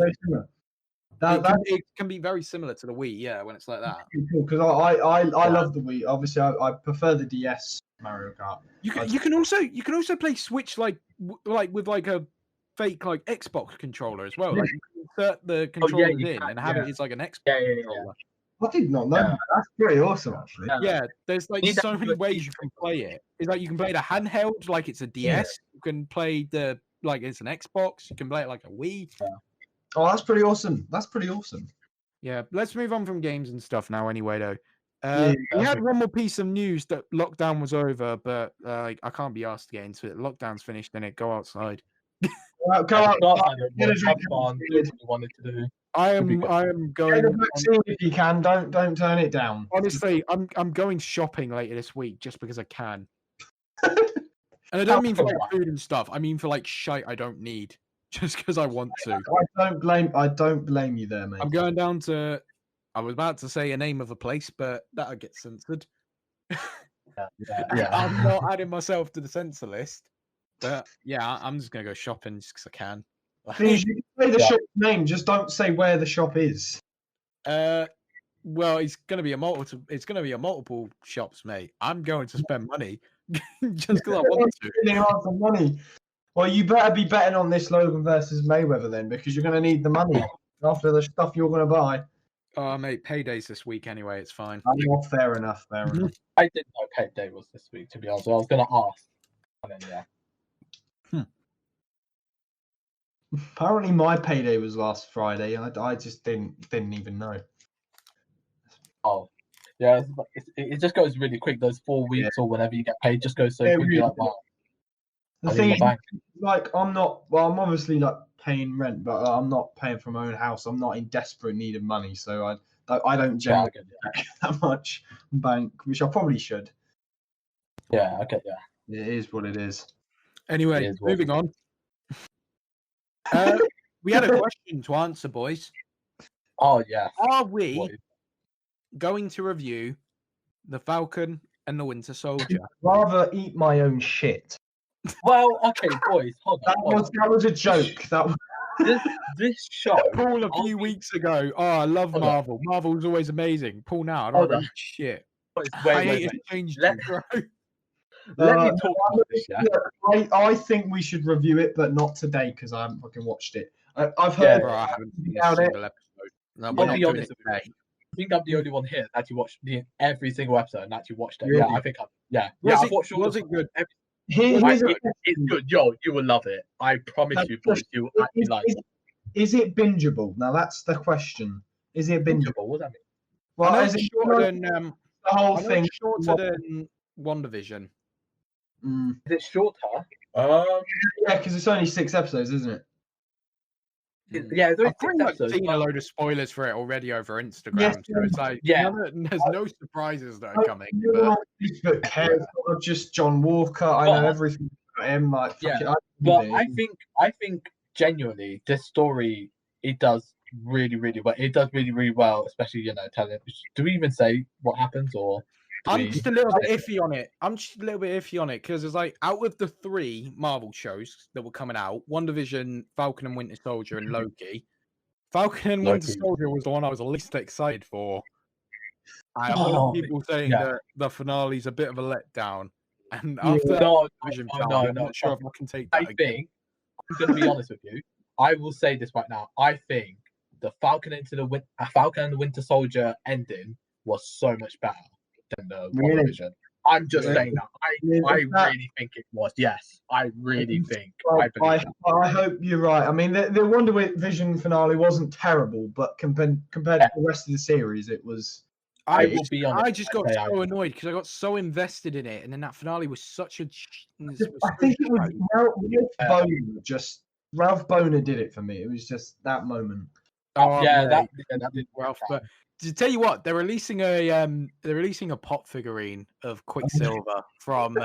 It can be very similar to the Wii, yeah, when it's like that. Cool, because I love the Wii. Obviously, I prefer the DS Mario Kart. You can also play Switch like with like a fake like Xbox controller as well. Like you can insert the controllers in and have it as like an Xbox controller. I did not know that. That's pretty awesome, actually. Yeah, there's like so many ways you can play it. It's like you can play the handheld like it's a DS. Yeah. You can play like it's an Xbox. You can play it like a Wii. Yeah. Oh, that's pretty awesome. Yeah, let's move on from games and stuff now. Anyway, though, we had one more piece of news that lockdown was over, but I can't be asked to get into it. Lockdown's finished, innit? Go outside. Go outside. I am going. Get the vaccine if you can. Don't turn it down. Honestly, I'm going shopping later this week just because I can. And I don't mean for like food and stuff. I mean for like shite I don't need, just because I want to. I don't blame you there, mate. I'm going down to. I was about to say a name of a place, but that'll get censored. I'm not adding myself to the censor list. But yeah, I'm just gonna go shopping just because I can. Please, you can say the shop name, just don't say where the shop is. Well, it's gonna be a multiple shops, mate. I'm going to spend money just because I want to. Really hard for money. Well, you better be betting on this Logan versus Mayweather then, because you're gonna need the money after the stuff you're gonna buy. Oh, mate, payday's this week anyway. It's fine. Oh, fair enough. I didn't know payday was this week, to be honest. I was gonna ask, and then Apparently, my payday was last Friday. I just didn't even know. Oh, yeah. It just goes really quick. Those 4 weeks or whenever you get paid just goes so quick. Really, like, wow. The thing is, like, I'm obviously like paying rent, but I'm not paying for my own house. I'm not in desperate need of money, so I don't generate that much bank, which I probably should. Yeah. Okay. Yeah. It is what it is. Anyway, moving on. We had a question to answer, boys. Oh, yeah. Are we going to review The Falcon and the Winter Soldier? I'd rather eat my own shit. Well, okay, boys, hold on. That was a joke. This show. Paul a few weeks ago. Oh, I love Marvel. Marvel's always amazing. Paul now, I don't eat shit. I hate it changed. Let me talk about this, yeah? I think we should review it, but not today because I haven't fucking watched it. I've heard I haven't seen a single episode. No, we're not doing it today. I think I'm the only one here that actually watched every single episode and actually watched it. Really? Yeah, I think Was it good? It's good. Yo, you will love it. I promise you, boys, you will actually like it. Is it bingeable? Now that's the question. Is it bingeable? What does that mean? Well, is it shorter than the whole I know thing. it's shorter than WandaVision. Mm. Is it shorter? Yeah, because it's only 6 episodes, isn't it? Yeah, it's only I've pretty 6 much episodes. seen a but- load of spoilers for it already over Instagram, Yes, so it's like yeah. there's no surprises that are coming. No But one on Facebook cares. Not just John Walker. I know But- everything about him. Like, Yeah, fucking, But I think genuinely this story it does really well. It does really well, especially telling. Do we even say what happens or? do I'm we- just a little bit iffy on it. Because it's like out of the 3 Marvel shows that were coming out, WandaVision, Falcon and Winter Soldier, and Loki. Falcon and Winter Loki. Soldier was the one I was least excited for. I have a lot of people saying yeah. that the finale's a bit of a letdown. And Yeah. after that No, WandaVision no, finale, I'm no, not sure no. if I can take that I again. think I'm going to be honest with you. I will say this right now. I think the Falcon and the Winter Soldier ending was so much better than the Really? WandaVision. I'm just Really? saying that. I really think it was. Yes, I really think. I believe that. I hope you're right. I mean, the Wonder Vision finale wasn't terrible, but compared to the rest of the series, it was. I will be honest, I just got I'd say so annoyed because I got so invested in it, and then that finale was such a. I think it was Ralph Boner did it for me. It was just that moment. That did Ralph. But to tell you what, they're releasing a pop figurine of Quicksilver from.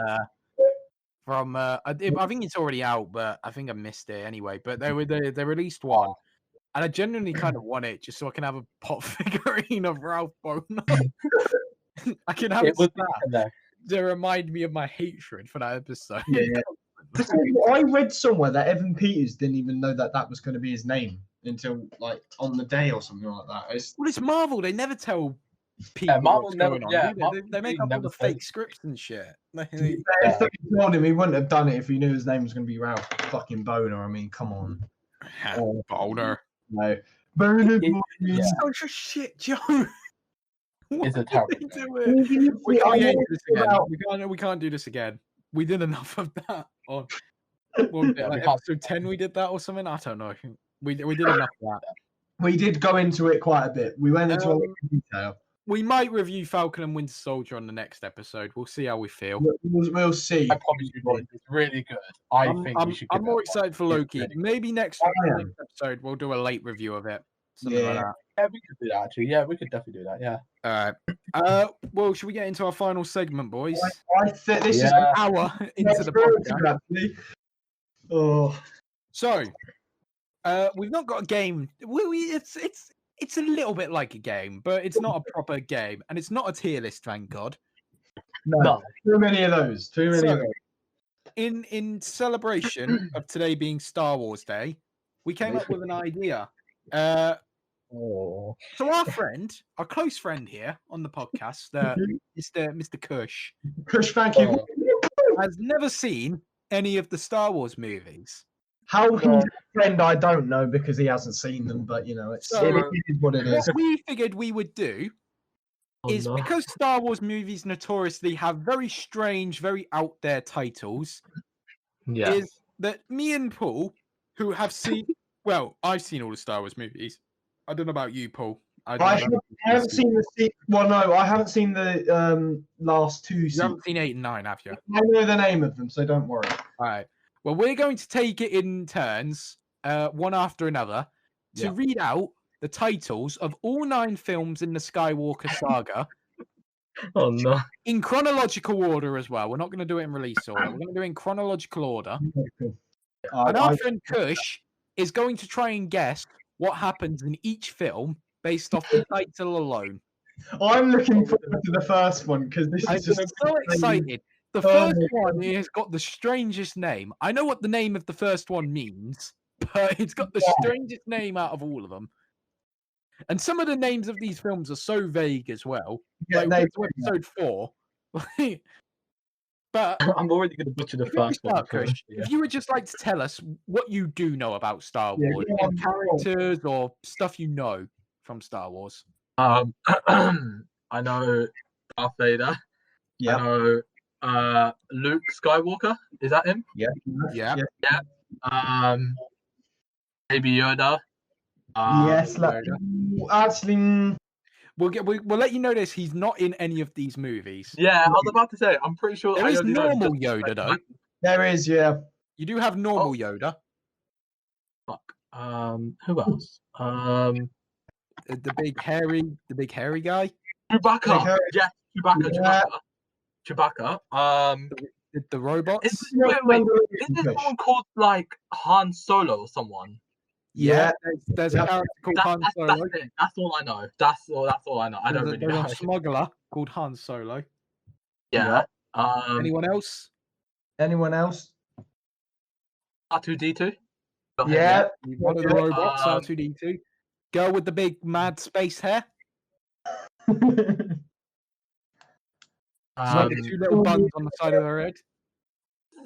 I think it's already out, but I think I missed it anyway. But they released one, and I genuinely kind of want it just so I can have a pop figurine of Ralph Boner. I can have it to remind me of my hatred for that episode. Yeah. I read somewhere that Evan Peters didn't even know that was going to be his name until like on the day or something like that. Well, it's Marvel. They never tell people Marvel what's never- going on. yeah, do Marvel they make up all never the says. fake scripts and shit. If they told him, he wouldn't have done it if he knew his name was going to be Ralph fucking Boner. I mean, come on. Boner. No. Boner. It's such a shit joke. It's a terrible We can't do this again. We can't do this again. We did enough of that. On episode 10, we did that or something. I don't know. We did enough of that. We did go into it quite a bit. We went into a lot of detail. We might review Falcon and Winter Soldier on the next episode. We'll see how we feel. We'll see. I promise you, Roy, it's really good. I'm more excited for Loki. Really Maybe next episode we'll do a late review of it. Something like that. Yeah, we could do that actually. Yeah, we could definitely do that. Yeah. All right. Well, should we get into our final segment, boys? I think this is an hour into the podcast. Oh. So, we've not got a game. It's a little bit like a game, but it's not a proper game, and it's not a tier list, thank God. No. Too many of those. In celebration of today being Star Wars Day, we came up with an idea. So our close friend here on the podcast, Mr. Kush, thank you, has never seen any of the Star Wars movies. How he's a friend, I don't know because he hasn't seen them, but it is what it is. What we figured we would do is because Star Wars movies notoriously have very strange, very out there titles. Yeah. Is that me and Paul, who have seen? Well, I've seen all the Star Wars movies. I don't know about you, Paul. I haven't seen the. Well, no, I haven't seen the last 2 seasons. You haven't seen 8 and 9, have you? I know the name of them, so don't worry. All right. Well, we're going to take it in turns, one after another, to read out the titles of all 9 films in the Skywalker saga. Oh no! In chronological order as well. We're not going to do it in release order. We're going to do it in chronological order. And our friend Kush is going to try and guess what happens in each film based off the title alone. I'm looking forward to the first one because this is just so excited. The first one has got the strangest name. I know what the name of the first one means, but it's got the strangest name out of all of them. And some of the names of these films are so vague as well. Yeah, like episode 4. But I'm already going to butcher the first one. If you would just like to tell us what you do know about Star Wars, characters or stuff you know from Star Wars. I know Darth Vader. Yeah. I know Luke Skywalker. Is that him? Yeah. Baby Yoda. Yes. Actually, We'll let you know this. He's not in any of these movies. Yeah, I was about to say. I'm pretty sure There is only know normal just Yoda though. There is, yeah. You do have normal Yoda. Fuck. Who else? The big hairy guy. Chewbacca. Yeah, Chewbacca. Yeah. Chewbacca. The robots. Wait. Isn't there someone called like Han Solo or someone? Yeah. There's a character called Han Solo. That's it. That's all I know. That's all I know. I don't really know. There's a smuggler called Han Solo. Yeah. Anyone else? Anyone else? R2D2. Yeah. One of the robots, R2D2. Girl with the big mad space hair. Um, Two little buns on the side of her head.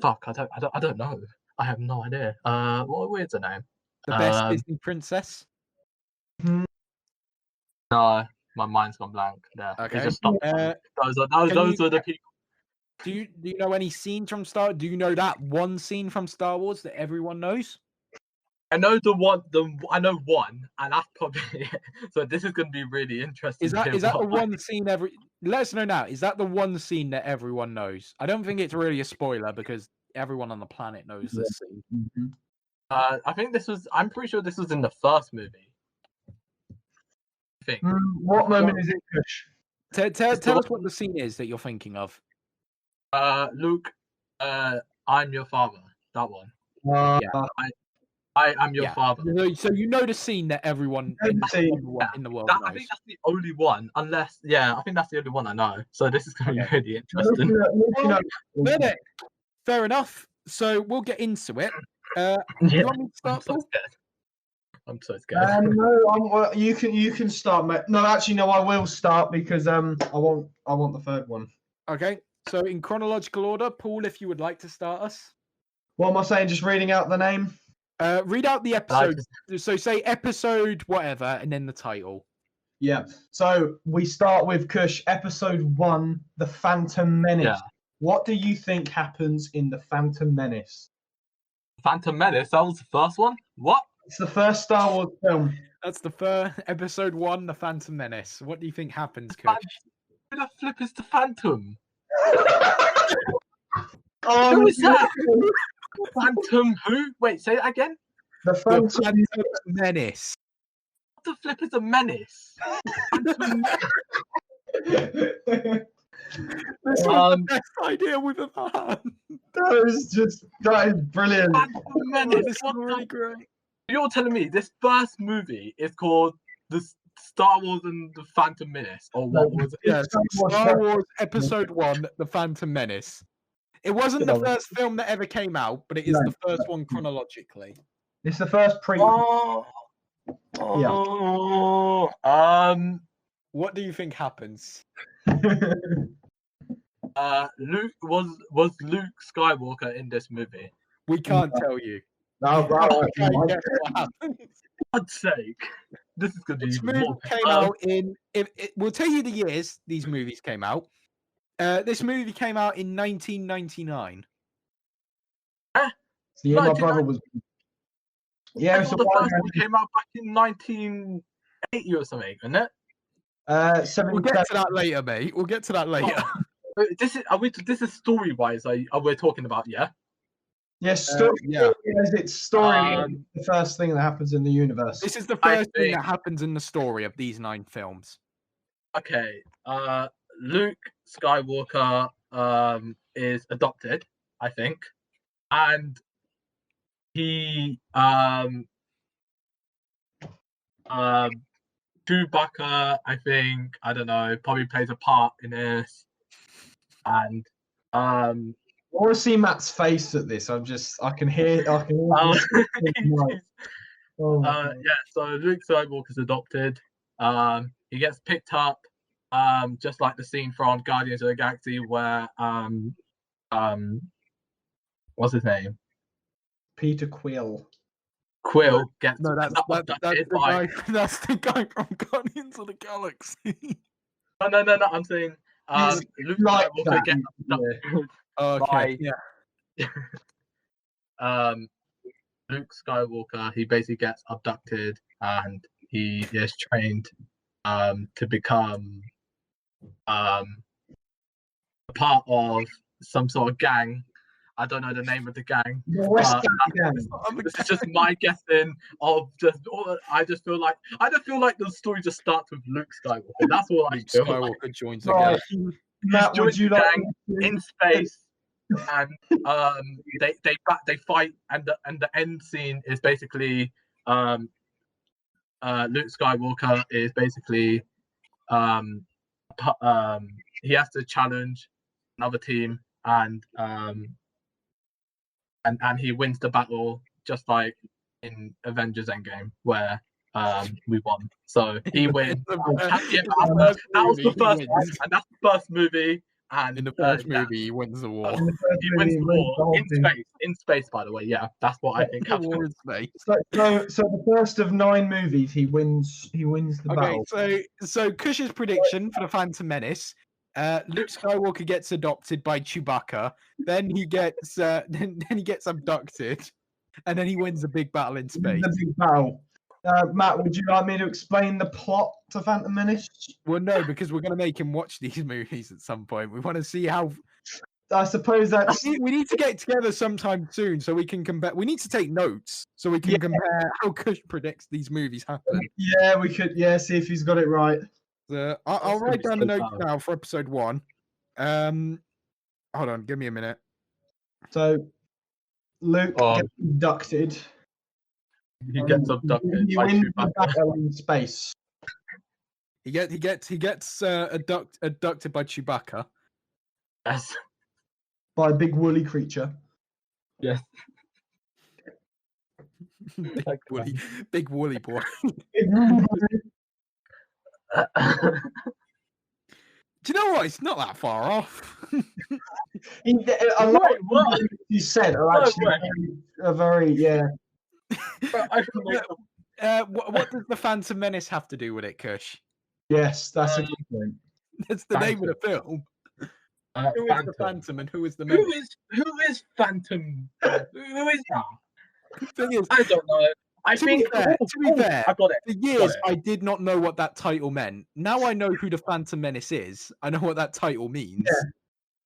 Fuck, I don't know. I have no idea. What's her name? The best Disney princess. No, my mind's gone blank. There. Okay. It just stopped. Those are the people. Do you know any scenes from Star? Do you know that one scene from Star Wars that everyone knows? I know I know one, and that's probably it. So this is going to be really interesting. Is that the one scene Let us know now. Is that the one scene that everyone knows? I don't think it's really a spoiler because everyone on the planet knows this scene. Mm-hmm. I think I'm pretty sure this was in the first movie. I think. What moment is it, Kush? Tell us what the scene is that you're thinking of. Luke, I'm your father. That one. I am your father. So you know the scene that everyone in the world knows. I think that's the only one, I think that's the only one I know. So this is going to be really interesting. Fair enough. So we'll get into it. You want me to start, Paul? I'm so scared. No, you can start, mate. No, actually, no, I will start because I want the third one. Okay. So in chronological order, Paul, if you would like to start us. What am I saying? Just reading out the name. Read out the episode. So say episode whatever, and then the title. Yeah. So we start with Kush. Episode 1, The Phantom Menace. Yeah. What do you think happens in The Phantom Menace? Phantom Menace. That was the first one. What? It's the first Star Wars film. That's the first episode 1, The Phantom Menace. What do you think happens, Kush? Who the flip is the Phantom? Who is that? Phantom who? Wait, say that again. The Phantom Menace. What the flip is a menace? This was the best idea we've ever had. That is brilliant. Phantom Menace. This is really great. You're telling me this first movie is called the Star Wars and the Phantom Menace, or what was it? Yes, Star Wars Episode 1, The Phantom Menace. It wasn't the first film that ever came out, but it is the first one chronologically. It's the first prequel. What do you think happens? Luke was Luke Skywalker in this movie? We can't tell you. No, What happens? For God's sake, this is going to be This movie came out in. We'll tell you the years these movies came out. This movie came out in 1999. Yeah, my brother was. Yeah, the first one came out back in 1980 or something, isn't it? We'll get to that later, mate. We'll get to that later. This is story wise. We're talking about, yeah. Yes, story. It's story. The first thing that happens in the universe. This is the first thing that happens in the story of these 9 films. Okay. Luke Skywalker is adopted, I think, and he Chewbacca, I think, I don't know, probably plays a part in this, and I want to see Matt's face at this. I can hear. So Luke Skywalker's adopted. He gets picked up. Just like the scene from Guardians of the Galaxy where what's his name? Peter Quill. Quill gets that's the guy from Guardians of the Galaxy. No, I'm saying Luke Skywalker gets abducted. Okay. Luke Skywalker, he basically gets abducted and he is trained to become a part of some sort of gang. I don't know the name of the gang. This is just my guessing of just. I just feel like the story just starts with Luke Skywalker. That's all I feel. Skywalker joins the Right. gang. Matt, would you like gang in space? And they fight, and the end scene is basically Luke Skywalker is basically he has to challenge another team, and he wins the battle, just like in Avengers Endgame, where we won. So he wins. That was the first one, and that's the first movie. And In the first movie, he wins the war. He wins the war in space. By the way, yeah, that's what I think The happened. war in space. So the first of 9 movies, he wins the battle. So Kush's prediction for the Phantom Menace: Luke Skywalker gets adopted by Chewbacca, then he gets abducted, and then he wins a big battle in space. The big battle. Matt, would you like me to explain the plot to Phantom Menace? Well, no, because we're going to make him watch these movies at some point. We want to see how. I suppose that's. We need to get together sometime soon so we can compare. We need to take notes so we can compare how Kush predicts these movies happen. Yeah, we could. Yeah, see if he's got it right. I'll write down the notes now for episode 1. Hold on, give me a minute. So, Luke gets abducted. He gets abducted He by wins the Chewbacca. battle in space. He gets abducted by Chewbacca. Yes. By a big woolly creature. Yes. big woolly boy. Do you know what? It's not that far off. A lot of what you said are actually very What does the Phantom Menace have to do with it, Kush? Yes, that's a good point. That's the name of the film. Who is the Phantom and who is the Who Menace? is Phantom? Who is that? Thing is, I don't know. to be fair, I got it. for years I did not know what that title meant. Now I know who the Phantom Menace is. I know what that title means. Yeah.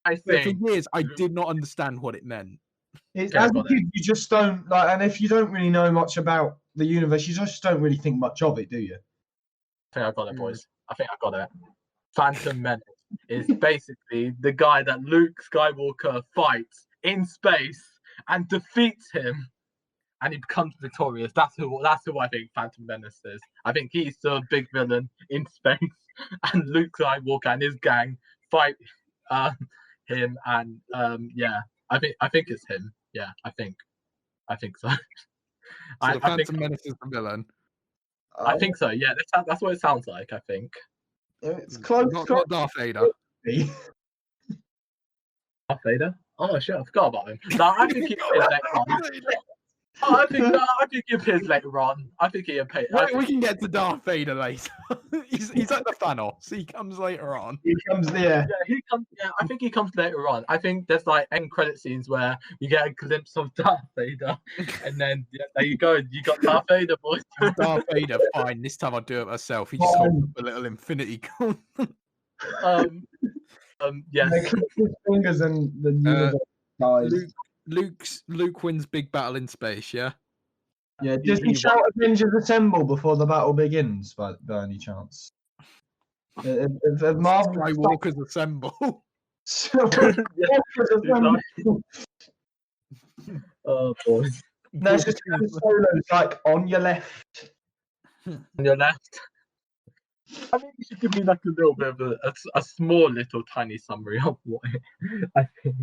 I But think for years I did not understand what it meant. As a kid, you just don't like, and if you don't really know much about the universe, you just don't really think much of it, do you? I think I got it, boys. I think I got it. Phantom Menace is basically the guy that Luke Skywalker fights in space and defeats him, and he becomes victorious. That's who I think Phantom Menace is. I think he's the big villain in space, and Luke Skywalker and his gang fight him, and I think it's him. Yeah, I think so. So the I Phantom think Menace is the villain. I think so. Yeah, that's what it sounds like. I think. It's close. Not Darth Vader. Darth Vader? Oh shit, I forgot about him. No, I think he appears later on. I think he appears later on. I think he appears. We can get to Darth Vader later. he's like the Thanos. He comes later on. He comes there. Yeah, he comes. Yeah, I think he comes later on. I think there's like end credit scenes where you get a glimpse of Darth Vader, and then there you go. You got Darth Vader, boys. Darth Vader, fine. This time I'll do it myself. He just holds up a little infinity gun. Yes. They click his fingers and the universe dies. Luke wins big battle in space. Yeah. Yeah. Does he shout "Avengers Assemble" before the battle begins? By any chance? If Marvel Skywalker's assemble. Oh, boys. No, it's just solos like on your left. On your left. I think you should give me like a little bit of a small little tiny summary of what I think.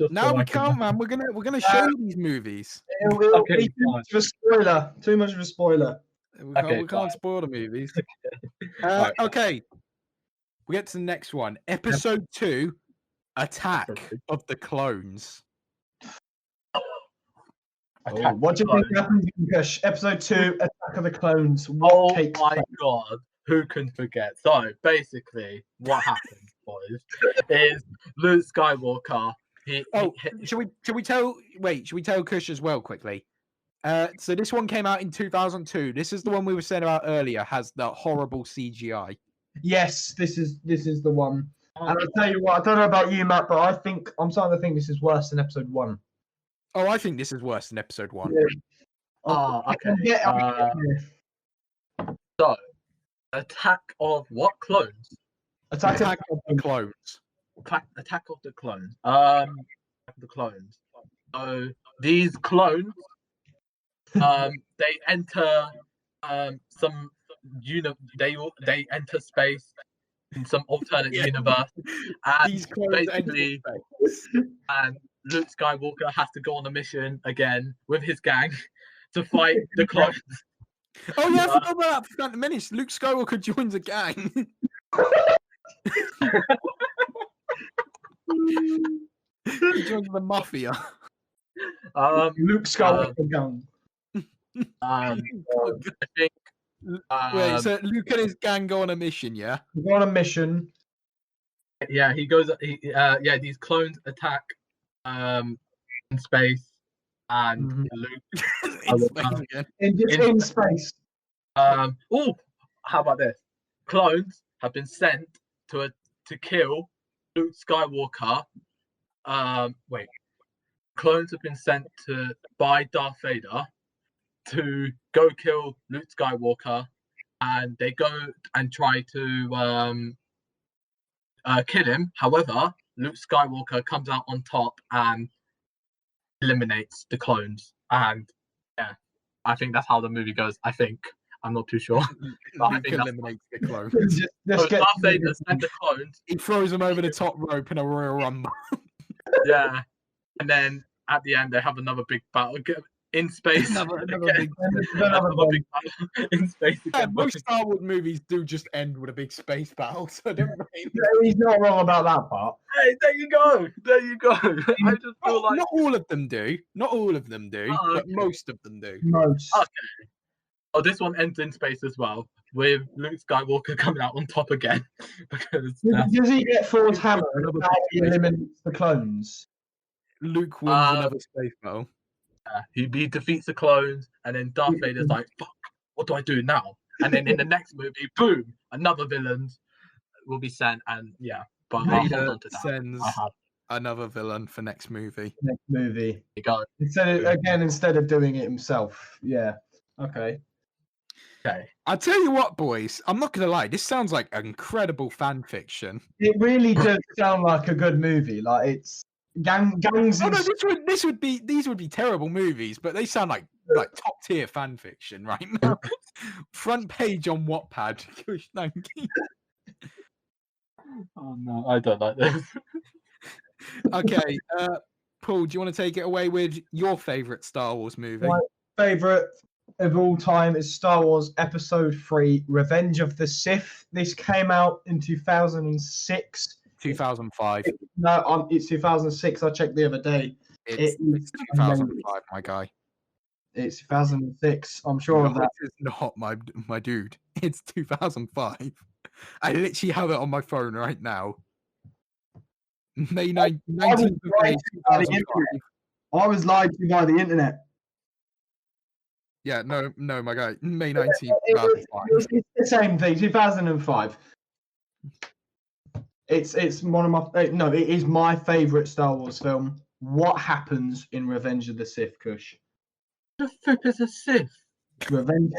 No, we can't, man. We're gonna show you these movies. It'll be too much of a spoiler. Too much of a spoiler. We can't spoil the movies. Okay. We get to the next one. Episode 2, Attack of the Clones. What do you think happens in Kush? Episode 2, Attack of the Clones. Oh my god. Who can forget? So basically, what happens, boys, is Luke Skywalker. Should we tell Kush as well quickly? So this one came out in 2002. This is the one we were saying about earlier. Has the horrible CGI. Yes, this is the one. And I'll tell you what, I don't know about you, Matt, but I'm starting to think this is worse than episode 1. Oh, I think this is worse than episode 1. Yeah. Okay. So, Attack of what clones? Attack of the Clones. Attack of the Clones. The clones. So these clones, they enter some they enter space in some alternate universe, and These clones enter basically, space. and Luke Skywalker has to go on a mission again with his gang to fight the clones. Oh yeah, I forgot about that. Phantom Menace. Luke Skywalker joins a gang. He joins the mafia. Luke Skywalker gang. I think. Wait, so Luke and his gang go on a mission, yeah? We go on a mission. Yeah, he goes. These clones attack in space, and Luke. In space again. In space. Oh, how about this? Clones have been sent to kill Luke Skywalker. Clones have been sent by Darth Vader to go kill Luke Skywalker, and they go and try to kill him. However, Luke Skywalker comes out on top and eliminates the clones. And yeah, I think that's how the movie goes. I'm not too sure. But I Luke think eliminates the clones. so Darth Vader sent the clones. He throws them over the top rope in a Royal Rumble. Yeah, and then at the end they have another big battle in space. Another big battle in space. Yeah, Again. most Star Wars movies do just end with a big space battle, so don't worry. He's not wrong about that part. Hey, there you go. I just feel like Not all of them do. Not all of them do, Oh, but okay. most of them do. Most. Okay. Oh, this one ends in space as well, with Luke Skywalker coming out on top again. Because Does he get Thor's hammer and how he eliminates the clones? Luke wins another space battle. he defeats the clones, and then Darth Vader's like, "Fuck, what do I do now?" And then in the next movie, boom, another villain will be sent, and yeah. But I'll hold Vader on to that. sends I have. another villain for next movie. Next movie. There you go. Instead of doing it himself. Yeah. Okay. Okay. I tell you what, boys, I'm not gonna lie. This sounds like incredible fan fiction. It really does sound like a good movie. Like it's gangs. Oh no, these would be terrible movies, but they sound like top tier fan fiction right now. Front page on Wattpad. Kush 19. Oh no, I don't like this. Okay, Paul, do you want to take it away with your favorite Star Wars movie? My favorite of all time is Star Wars Episode 3: Revenge of the Sith. This came out in 2006. 2005. No, it's 2006. I checked the other day. It's 2005, my guy. It's 2006. I'm sure of that. It's not my dude. It's 2005. I literally have it on my phone right now. May 19th of May 2005. I was lied to by the internet. Yeah, no, my guy. May 19th, It's 2005. the same thing. 2005. It's one of my it is my favorite Star Wars film. What happens in Revenge of the Sith, Kush? The fuck is a Sith? Revenge.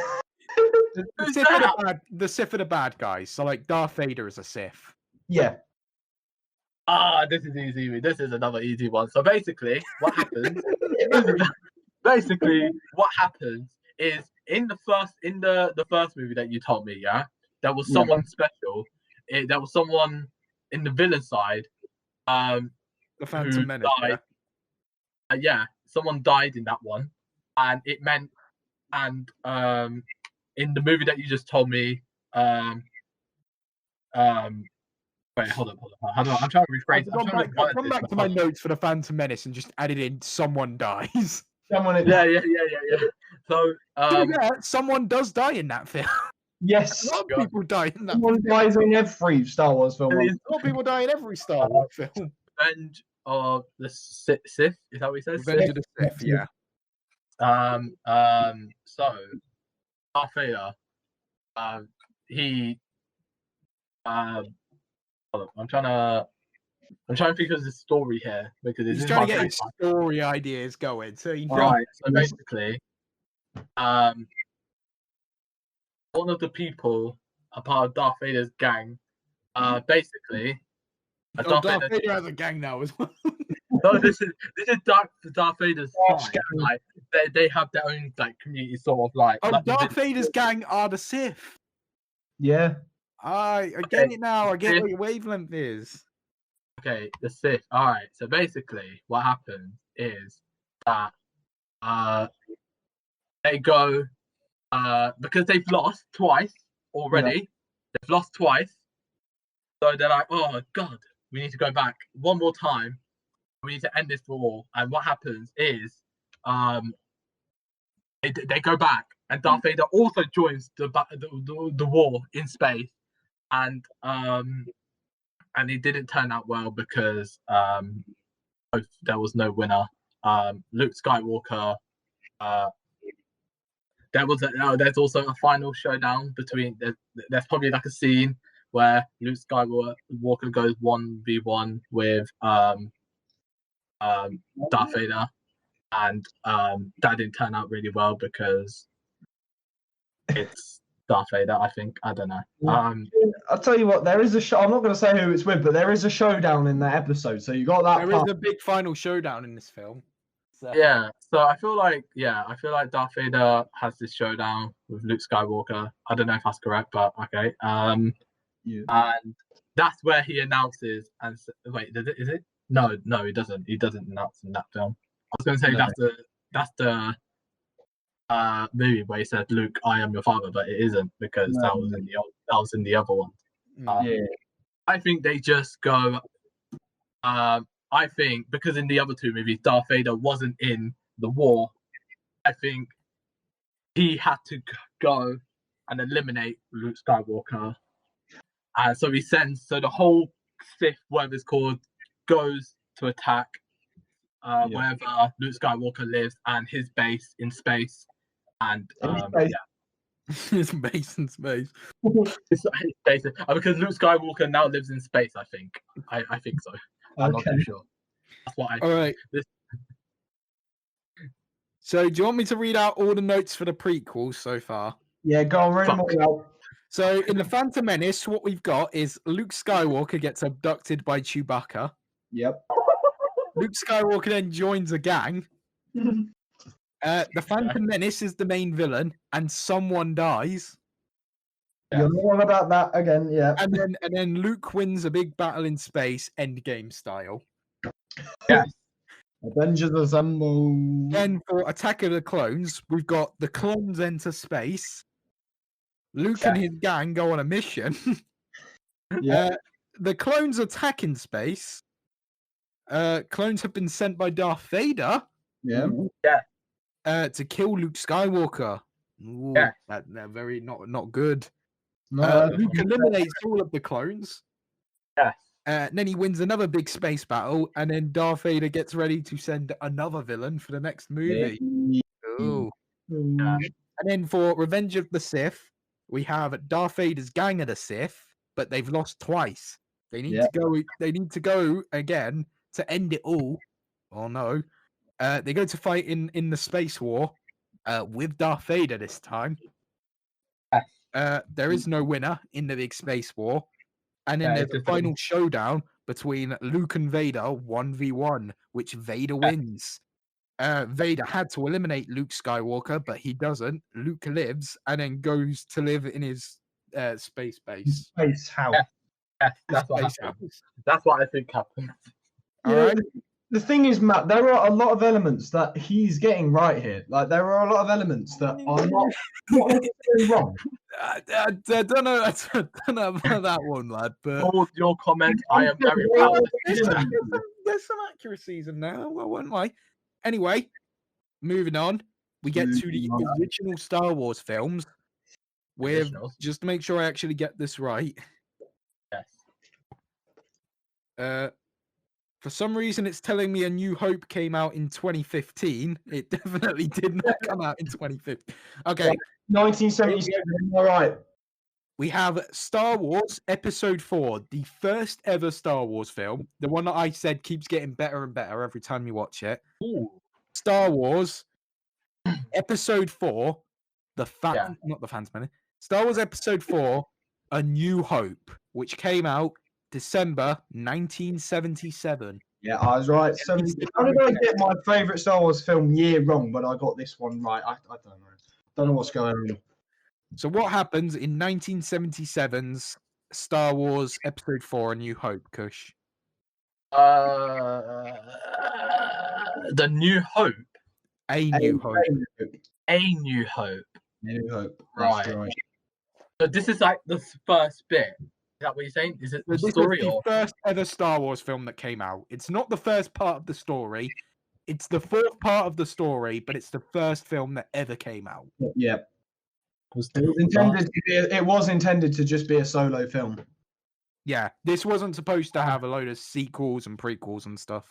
The Sith are the bad guys. So like Darth Vader is a Sith. Yeah. This is easy. This is another easy one. So basically, what happens? What happens is in the first movie that you told me, yeah, there was someone special. There was someone in the villain side. The Phantom Menace. Yeah, someone died in that one, and it meant, and in the movie that you just told me, wait, hold on. I'm trying to rephrase it. I've gone back to my notes for the Phantom Menace and just added in someone dies. Yeah. So, someone does die in that film. Yes. A lot of people die in that Someone dies in every Star Wars film. A lot of people die in every Star Wars film. Revenge of the Sith, is that what he says? Revenge of the Sith, yeah. So Darth Vader, he, hold on, I'm trying to think of the story here because this He's is trying my to get very his story ideas going. So he right. So basically, one of the people, a part of Darth Vader's gang, basically, Darth Vader has a gang now as well. No, this is Darth Vader's side. Like they have their own like community, sort of like. Oh, like Darth Vader's gang are the Sith. Yeah. I get it now. I get what your wavelength is. Okay, the Sith. All right. So basically, what happens is that they go because they've lost twice already. Yeah. They've lost twice, so they're like, oh god, we need to go back one more time. We need to end this war. And what happens is, they go back, and Darth Vader also joins the war in space, and it didn't turn out well because there was no winner. Luke Skywalker. There's also a final showdown between. There's probably like a scene where Luke Skywalker goes 1v1 with Darth Vader, and that didn't turn out really well because it's Darth Vader. I think, I don't know. I'll tell you what, there is a show. I'm not going to say who it's with, but there is a showdown in that episode. So you got that. There is a big final showdown in this film. So. Yeah, so I feel like Darth Vader has this showdown with Luke Skywalker. I don't know if that's correct, but okay. Yeah. And that's where he announces. And wait, is it? No, he doesn't. He doesn't announce in that film. I was going to say No. that's the movie where he said, "Luke, I am your father," but it isn't because No. that was in the other one. Yeah. I think they just go. I think because in the other two movies, Darth Vader wasn't in the war. I think he had to go and eliminate Luke Skywalker, and so so the whole Sith, whatever it's called, goes to attack wherever Luke Skywalker lives and his base in space, and His base in space. It's basic. Because Luke Skywalker now lives in space. I think. I think so. I'm not too sure. That's what I. All right. So, do you want me to read out all the notes for the prequels so far? Yeah, go on, read them all out. So, in the Phantom Menace, what we've got is Luke Skywalker gets abducted by Chewbacca. Yep. Luke Skywalker then joins a gang. The Phantom Menace is the main villain, and someone dies. You're wrong about that again, yeah. And then Luke wins a big battle in space, Endgame style. Yes. Avengers Assemble. Then for Attack of the Clones, we've got the clones enter space. Luke and his gang go on a mission. The clones attack in space. Clones have been sent by Darth Vader. Yeah. To kill Luke Skywalker. Ooh, they're very not good. Luke eliminates all of the clones. Yes. Then he wins another big space battle, and then Darth Vader gets ready to send another villain for the next movie. Ooh. And then for Revenge of the Sith, we have Darth Vader's gang of the Sith, but they've lost twice. They need to go. They need to go again to end it all. Oh no! They go to fight in the space war with Darth Vader this time. There is no winner in the big space war. And then there's a final showdown between Luke and Vader 1v1, which Vader wins. Vader had to eliminate Luke Skywalker, but he doesn't. Luke lives and then goes to live in his space base. Space house. Yes, that's what happens. That's what I think happened. All right. The thing is, Matt, there are a lot of elements that he's getting right here. Like, there are a lot of elements that are not necessarily wrong. I don't know. I don't know about that one, lad. But hold your comment. I am very proud. There's some accuracies in there. Well, won't I? Anyway, moving on. We get to the original Star Wars films. With just to make sure I actually get this right. Yes. For some reason, it's telling me A New Hope came out in 2015. It definitely did not come out in 2015. Okay. 1977. All right. We have Star Wars Episode 4, the first ever Star Wars film. The one that I said keeps getting better and better every time you watch it. Ooh. Star Wars Episode 4, not the Phantom Menace. Star Wars Episode 4, A New Hope, which came out December 1977. Yeah, I was right. How did I get my favourite Star Wars film year wrong, but I got this one right? I don't know. Don't know what's going on. So what happens in 1977's Star Wars Episode 4, A New Hope, Kush? The New Hope. A New Hope. A New Hope. New Hope. Right. So this is like the first bit. Is that what you're saying? Is it the story is the or first ever Star Wars film that came out? It's not the first part of the story. It's the fourth part of the story, but it's the first film that ever came out. Yeah. It was intended to just be a solo film. Yeah, this wasn't supposed to have a load of sequels and prequels and stuff.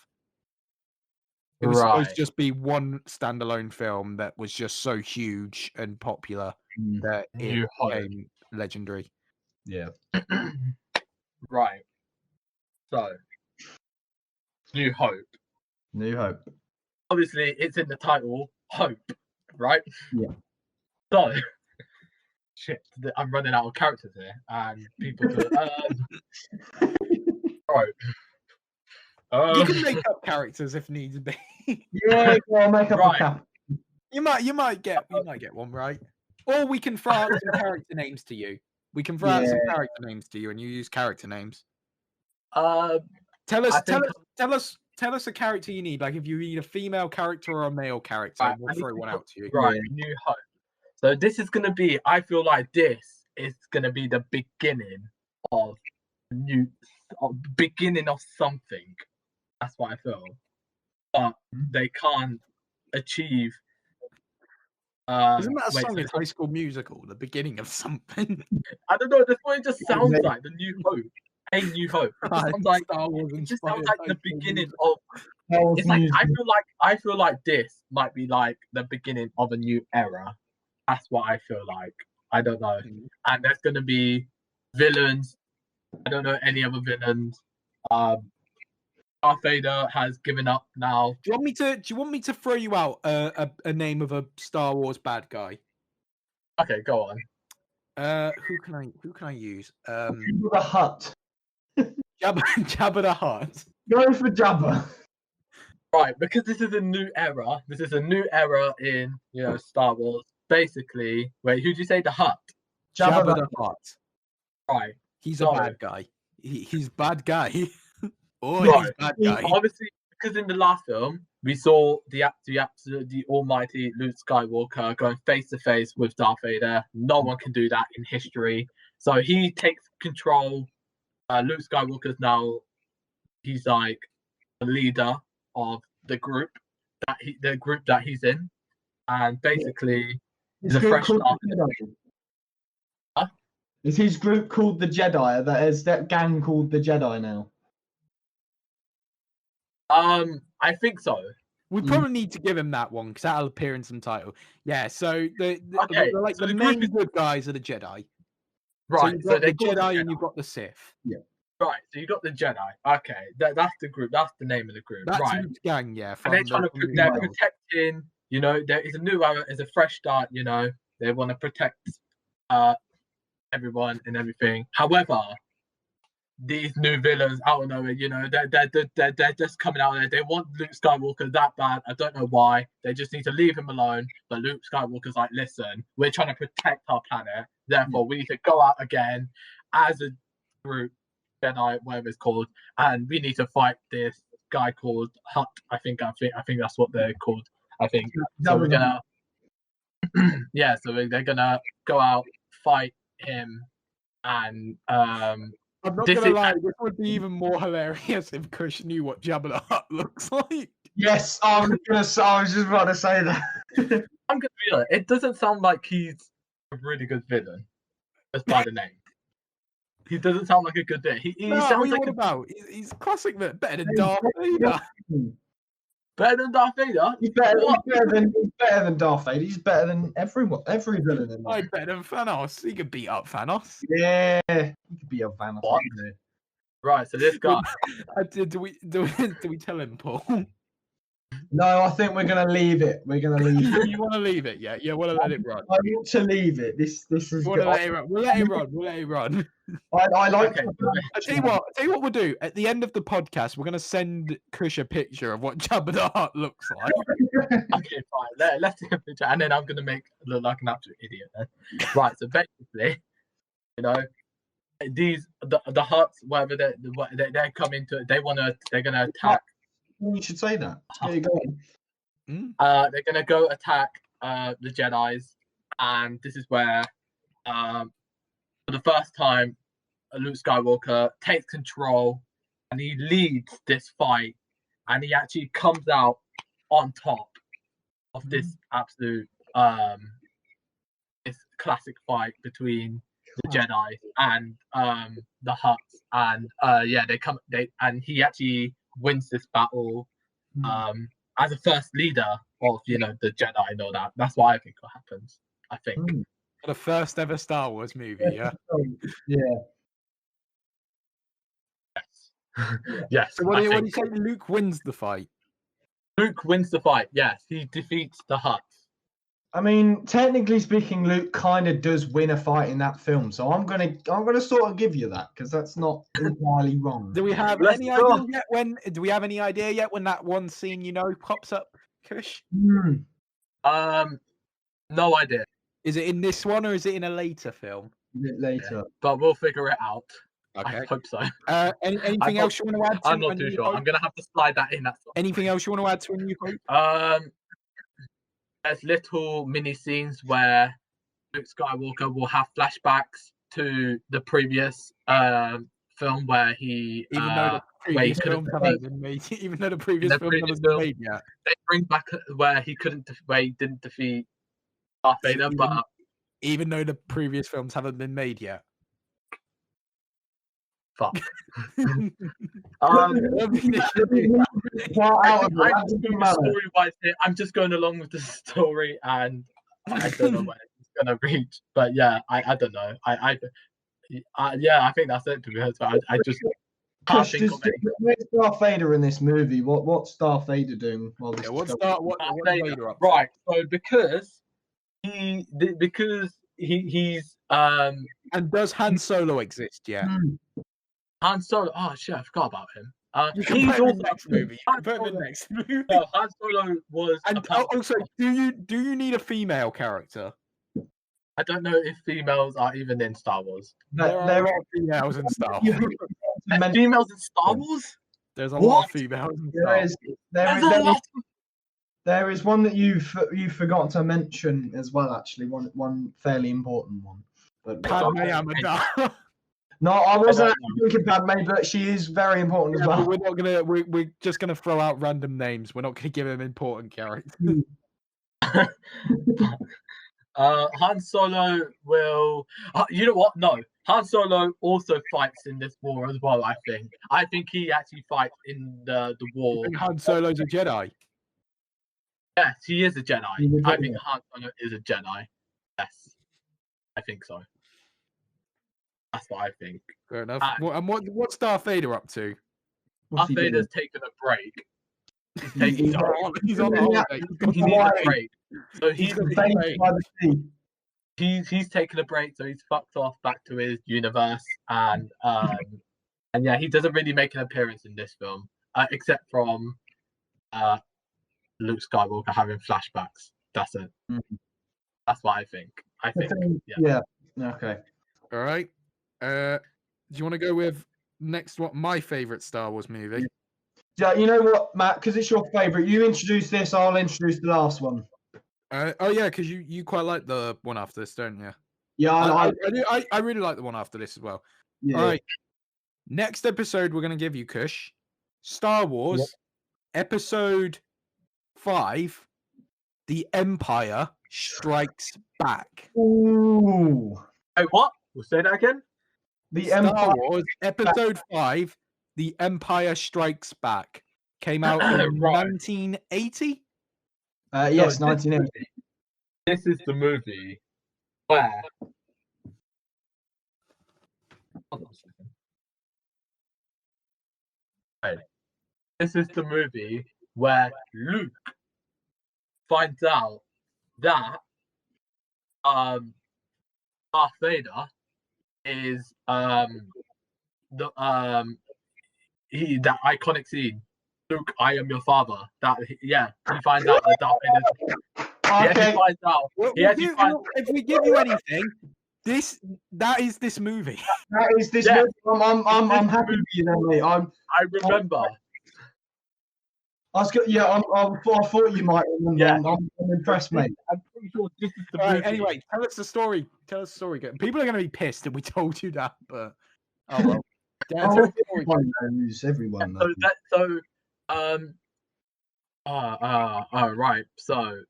It was supposed to just be one standalone film that was just so huge and popular that it became legendary. Yeah. Right. So, New Hope. New Hope. Obviously, it's in the title, Hope, right? Yeah. So, shit, I'm running out of characters here, and people could. Right. You can make up characters if needs be. Yeah, I'll make up a cap. You might get one right, or we can throw out some character names to you. We can throw out some character names to you, and you use character names. Tell us a character you need. Like if you need a female character or a male character, we'll throw one out to you. Right, New Hope. So this is gonna be. I feel like this is gonna be the beginning of something. That's what I feel. But they can't achieve. Isn't that a song in High School Musical? The beginning of something. I don't know. That's what it just sounds like. The New Hope. A New Hope. It just sounds like the beginning of. It's like I feel like this might be like the beginning of a new era. That's what I feel like. I don't know. And there's gonna be villains. I don't know any other villains. Darth Vader has given up now. Do you want me to throw you out a name of a Star Wars bad guy? Okay, go on. Who can I use? Jabba the Hutt. Jabba the Hutt. Go for Jabba. Right, because this is a new era. This is a new era in Star Wars. Basically, wait, who'd you say the Hutt? Jabba the Hutt. Right. He's a bad guy. He's bad guy. He's bad guy. Obviously, because in the last film we saw the almighty Luke Skywalker going face to face with Darth Vader. No one can do that in history. So he takes control. Luke Skywalker's now. He's like the leader of the group that he's in, and basically he's a fresh start. Is his group called the Jedi? Is that gang called the Jedi now? I think so. We probably need to give him that one because that'll appear in some title. Yeah, so the main good guys are the Jedi. Right, so the Jedi and you've got the Sith. Yeah. Right, so you got the Jedi. Okay, that's the group. That's the name of the group. That's right. Luke's gang, yeah. And they're protecting. There is a new era. There's a fresh start. They want to protect everyone and everything. However, these new villains out of nowhere, they're just coming out there. They want Luke Skywalker that bad. I don't know why. They just need to leave him alone. But Luke Skywalker's like, listen, we're trying to protect our planet. Therefore, we need to go out again as a group, Jedi, whatever it's called, and we need to fight this guy called Hutt. I think that's what they're called. I think. So we're gonna, so they're gonna go out, fight him, and I'm not gonna lie, this would be even more hilarious if Kush knew what Jabba the Hutt looks like. Yes, I was just about to say that. I'm gonna be honest, it doesn't sound like he's a really good villain, just by the name. He doesn't sound like a good bit. He No, what sounds you like on about? He's classic, but better than Darth Vader. better than Darth Vader. He's better than Darth Vader. He's better than every villain in I there. better than Thanos. He could beat up Thanos. Yeah, he could be a Thanos. What? Right, so this guy. Do we tell him, Paul? No, I think we're gonna leave it. We're gonna leave it. You want to leave it? Yeah, want to let it run. I want to leave it. This is. You want to let it run? We'll let it run. We'll let it run. I like. Okay, I tell you what we'll do. At the end of the podcast, we're gonna send Kush a picture of what Jabba the Hutt looks like. Okay, fine. Let's take a picture, and then I'm gonna look like an absolute idiot. Then. Right. So basically, you know, the Hutts, whatever they're coming to, they're gonna attack. You should say that. There you go. They're gonna go attack the Jedi's, and this is where, for the first time, Luke Skywalker takes control, and he leads this fight, and he actually comes out on top of this absolute this classic fight between the Jedi and the Hutts, and and he actually wins this battle as a first leader of the Jedi and all that. That's what I think what happens. I think The first ever Star Wars movie, yeah. Yeah. Yes. So what do you say? Luke wins the fight. Luke wins the fight. Yes, he defeats the Hutts. I mean, technically speaking, Luke kind of does win a fight in that film, so I'm gonna sort of give you that because that's not entirely wrong. Do we have any idea yet when? Do we have any idea yet when that one scene pops up, Kush? No idea. Is it in this one or is it in a later film? A bit later, but we'll figure it out. Okay. I hope so. Anything else you want to add? I'm not too sure. I'm gonna have to slide that in. Anything else you want to add to A New Hope? There's little mini scenes where Luke Skywalker will have flashbacks to the previous film where he Even though the previous films haven't been made, even though the previous film hasn't been made yet, they bring back where he didn't defeat Darth Vader, but even though the previous films haven't been made yet. Fuck. I'm just going along with the story, and I don't know where it's gonna reach. But yeah, I don't know. I think that's it. To be honest, I just can't think of anything. Where's Darth Vader in this movie? What's Darth Vader doing? What's Vader up? Right. So because he's and does Han Solo exist yet? Han Solo. Oh shit, I forgot about him. He's also next movie. Next movie. No, Han Solo was. And also, do you need a female character? I don't know if females are even in Star Wars. There are females in Star Wars. Females in Star Wars? There's a lot of females in Star Wars. There is one that you forgot to mention as well. Actually, one fairly important one. But Padme Amidala. No, I wasn't thinking Padme, but she is very important as well. We're not gonna. We're just gonna throw out random names. We're not gonna give them important characters. Han Solo will. You know what? No, Han Solo also fights in this war as well. I think he actually fights in the war. You think Han Solo's a Jedi? Yes, he is a Jedi. I think Han Solo is a Jedi. Yes, I think so. That's what I think. Fair enough. And what's Darth Vader up to? Darth Vader's taken a break. He's on holiday. He needs a break. So he's taken a break. So he's fucked off back to his universe, and yeah, he doesn't really make an appearance in this film, except from Luke Skywalker having flashbacks. That's it. That's what I think. Yeah. Okay. All right. Do you want to go with next? What my favorite Star Wars movie? Yeah, you know what, Matt? Because it's your favorite. You introduce this. I'll introduce the last one. Oh yeah, because you quite like the one after this, don't you? Yeah, I really like the one after this as well. Yeah. All right. Next episode, we're gonna give you Kush Star Wars Episode 5: The Empire Strikes Back. Ooh. Hey, what? We'll say that again. The Star Empire. Wars Episode 5, The Empire Strikes Back, came out in Right. 1980. Yes, No, 1980. This is the movie where. Hold on a second. Right. This is the movie where Luke finds out that Darth Vader is the that iconic scene. Luke, I am your father. He finds out that Darth Vader. Okay. He finds out. If we give you anything, that is this movie. That is this Yeah. movie. I'm happy with you then, mate. I remember. I thought you might remember. Yeah. I'm impressed, mate. I'm pretty sure this is the All movie. right, anyway, tell us the story. People are going to be pissed that we told you that, but oh well. Dan, tell us the story. Everyone knows. Right. So,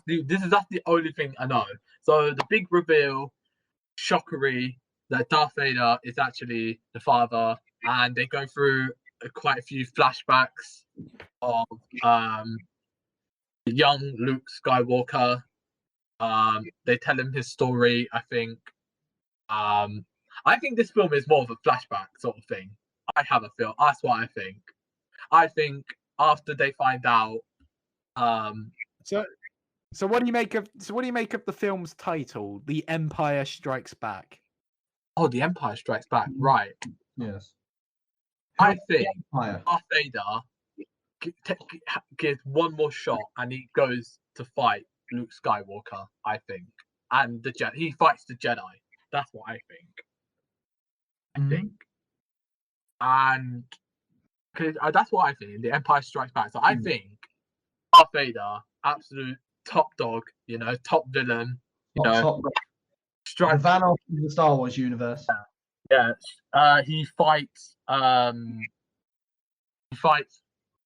this is that's the only thing I know. So the big reveal, shockery, that Darth Vader is actually the father, and they go through quite a few flashbacks of young Luke Skywalker. They tell him his story. I think this film is more of a flashback sort of thing. I have a feel. That's what I think. I think after they find out. So what do you make of the film's title, The Empire Strikes Back? Oh, The Empire Strikes Back, right? Yes. I think Empire. Darth Vader gives one more shot and he goes to fight Luke Skywalker. I think, and he fights the Jedi. That's what I think. I think, and that's what I think. The Empire Strikes Back. So I think Darth Vader, absolute top dog, top villain, Top the Van of the Star Wars universe. Yeah. He fights the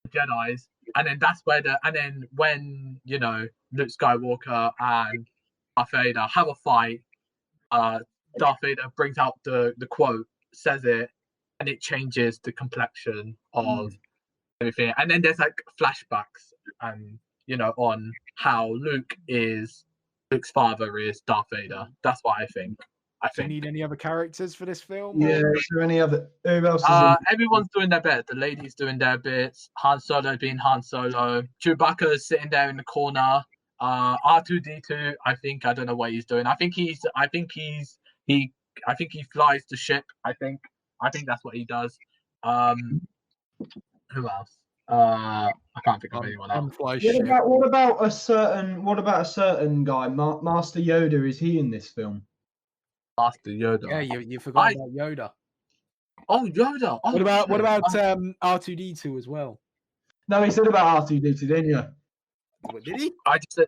Jedis, and then that's where when Luke Skywalker and Darth Vader have a fight, Darth Vader brings out the quote, says it, and it changes the complexion of everything. And then there's like flashbacks and on how Luke's father is Darth Vader. That's what I think. Do you need any other characters for this film? Yeah, is there any other? Who else is everyone's doing their bit. The lady's doing their bits. Han Solo being Han Solo. Chewbacca is sitting there in the corner. R2D2. I don't know what he's doing. I think he flies the ship. I think that's what he does. Who else? I can't think of anyone else. What about a certain guy? Master Yoda. Is he in this film? Master Yoda. Yeah, you forgot about Yoda. Oh, Yoda. Oh, what about R2D2 as well? No, he said about R2D2, didn't you? What, did he? I said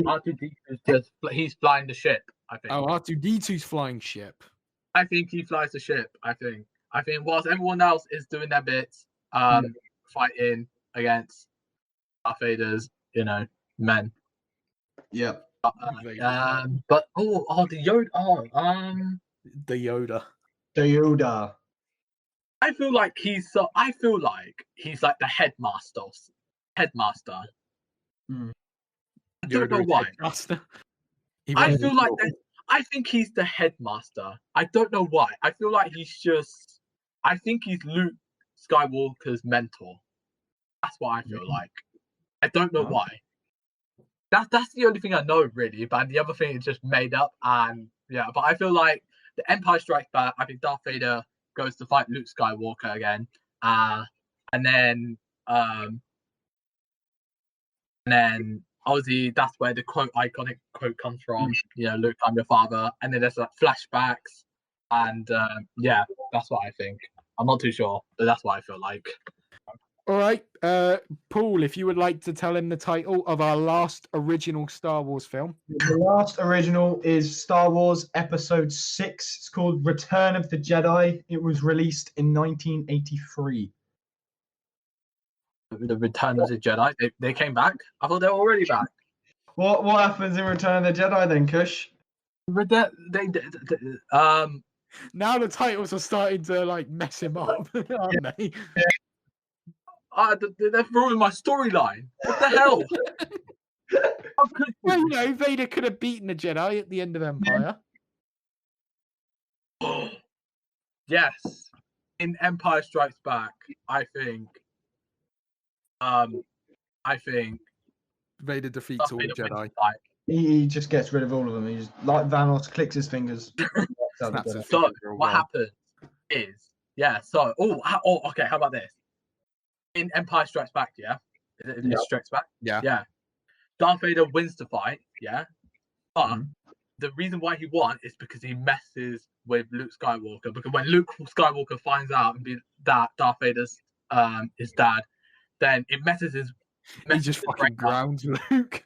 R2D2 is he's flying the ship. I think. Oh, R2D2's flying ship. I think he flies the ship. I think whilst everyone else is doing their bits, fighting against Darth Vader's, men. Yeah. But the Yoda. The Yoda. The Yoda. I feel like he's like the headmaster. I don't know why. I think he's the headmaster. I don't know why. I feel like I think he's Luke Skywalker's mentor. That's what I feel like. I don't know why. That's the only thing I know really, but the other thing is just made up. And but I feel like the Empire Strikes Back. I think Darth Vader goes to fight Luke Skywalker again, and then obviously that's where the iconic quote comes from. Luke, I'm your father. And then there's like flashbacks, and that's what I think. I'm not too sure, but that's what I feel like. All right, Paul, if you would like to tell him the title of our last original Star Wars film. The last original is Star Wars Episode 6. It's called Return of the Jedi. It was released in 1983. The Return of the Jedi. They came back? I thought they were already back. What happens in Return of the Jedi then, Kush? Now the titles are starting to like mess him up, aren't they? They've ruined my storyline. What the hell? How could Well, you? you know, Vader could have beaten the Jedi at the end of Empire. Yes. In Empire Strikes Back, I think Vader defeats Darth all Vader the wins Jedi. the fight. He just gets rid of all of them. He just, like Thanos, clicks his fingers. Snaps his So fingers real what well. happens is, okay, how about this? In Empire Strikes Back, yeah? Is it Strikes Back? Yeah. Yeah. Darth Vader wins the fight, yeah? But Mhm. the reason why he won is because he messes with Luke Skywalker. Because when Luke Skywalker finds out that Darth Vader's his dad, then it messes his He just fucking grounds Luke.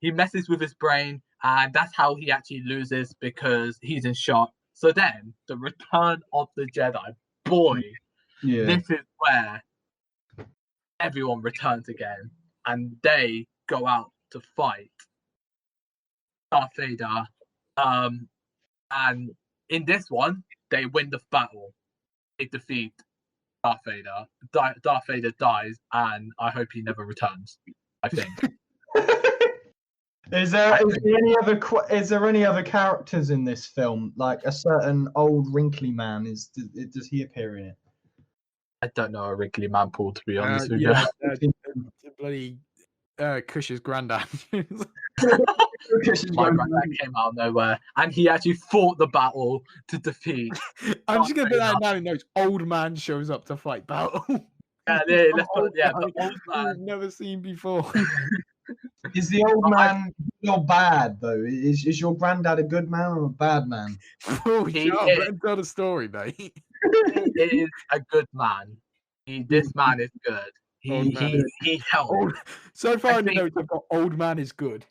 he messes with his brain, and that's how he actually loses, because he's in shock. So then the Return of the Jedi, boy, Yeah. this is where everyone returns again, and they go out to fight Darth Vader. And in this one, they win the battle. They defeat Darth Vader. Darth Vader dies, and I hope he never returns. I think. Is there any other characters in this film? Like a certain old wrinkly man? Does he appear in it? I don't know a wrinkly man, Paul, to be honest with Yeah, you. bloody Cush's granddad. My granddad came out of nowhere, and he actually fought the battle to defeat. I'm just gonna put that down in notes. Old man shows up to fight battle. Let's put the old man. We've never seen before. Is the old man good or bad though? Is your granddad a good man or a bad man? Oh, He shut up, is- let him tell the story, mate. He is a good man. This man is good. He helped. So far I in the think- notes, I've got old man is good.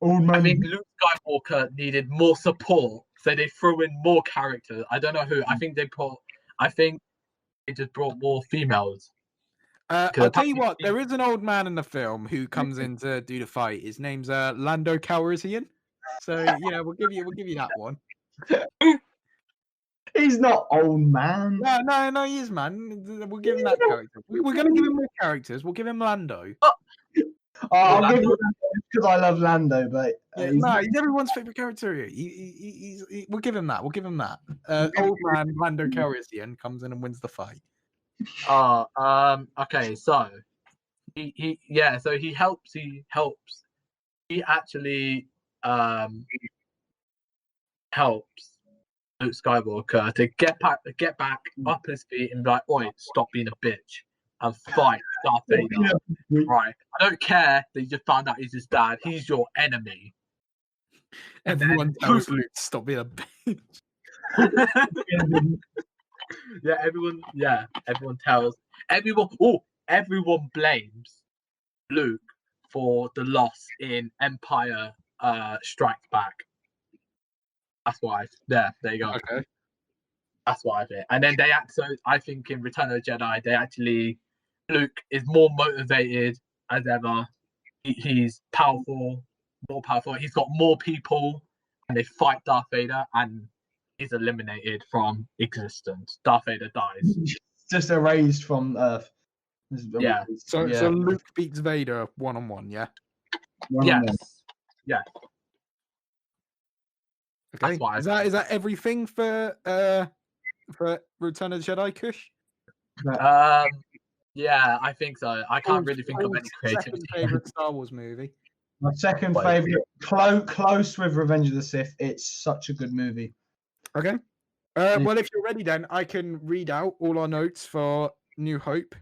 Old man. I think Luke Skywalker needed more support, so they threw in more characters. I don't know who. I think they just brought more females. I'll tell you apparently- what, there is an old man in the film who comes in to do the fight. His name's Lando Calrissian. So we'll give you that one. He's not old man. No, he is, man. We'll give him that character. We're gonna give him more characters. We'll give him Lando. I'll give you because I love Lando, but He's everyone's favorite character here. We'll give him that. We'll give him that. Old man Lando Calrissian comes in and wins the fight. Okay, so he helps. He actually helps Luke Skywalker to get back up his feet and be like, "Oi, stop being a bitch and fight Darth Vader." Right? I don't care that you just found out he's his dad. He's your enemy. Everyone tells Luke to stop being a bitch. Everyone tells everyone blames Luke for the loss in Empire Strikes Back. That's why. There you go. Okay. That's what I think. And then I think in Return of the Jedi, Luke is more motivated as ever. He's powerful, more powerful. He's got more people, and they fight Darth Vader, and he's eliminated from existence. Darth Vader dies. Just erased from Earth. Yeah. So Luke beats Vader 1-on-1, yeah? Yes. Yeah. Okay. That's what Is that everything for Return of the Jedi, Kush? Yeah, I think so. I can't really think of any creativity. Second favorite Star Wars movie. My second favorite, close with Revenge of the Sith. It's such a good movie. Okay. Well, if you're ready, then I can read out all our notes for New Hope.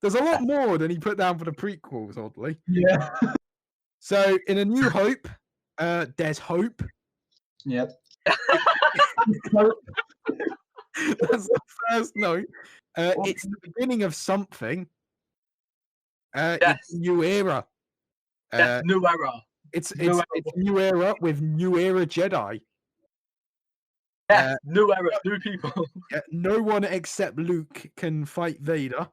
There's a lot more than he put down for the prequels, oddly. Yeah. So in A New Hope, there's hope. Yep. That's the first note. It's the beginning of something. It's a new era. New era. It's a new era with new era Jedi. New era, new people. No one except Luke can fight Vader.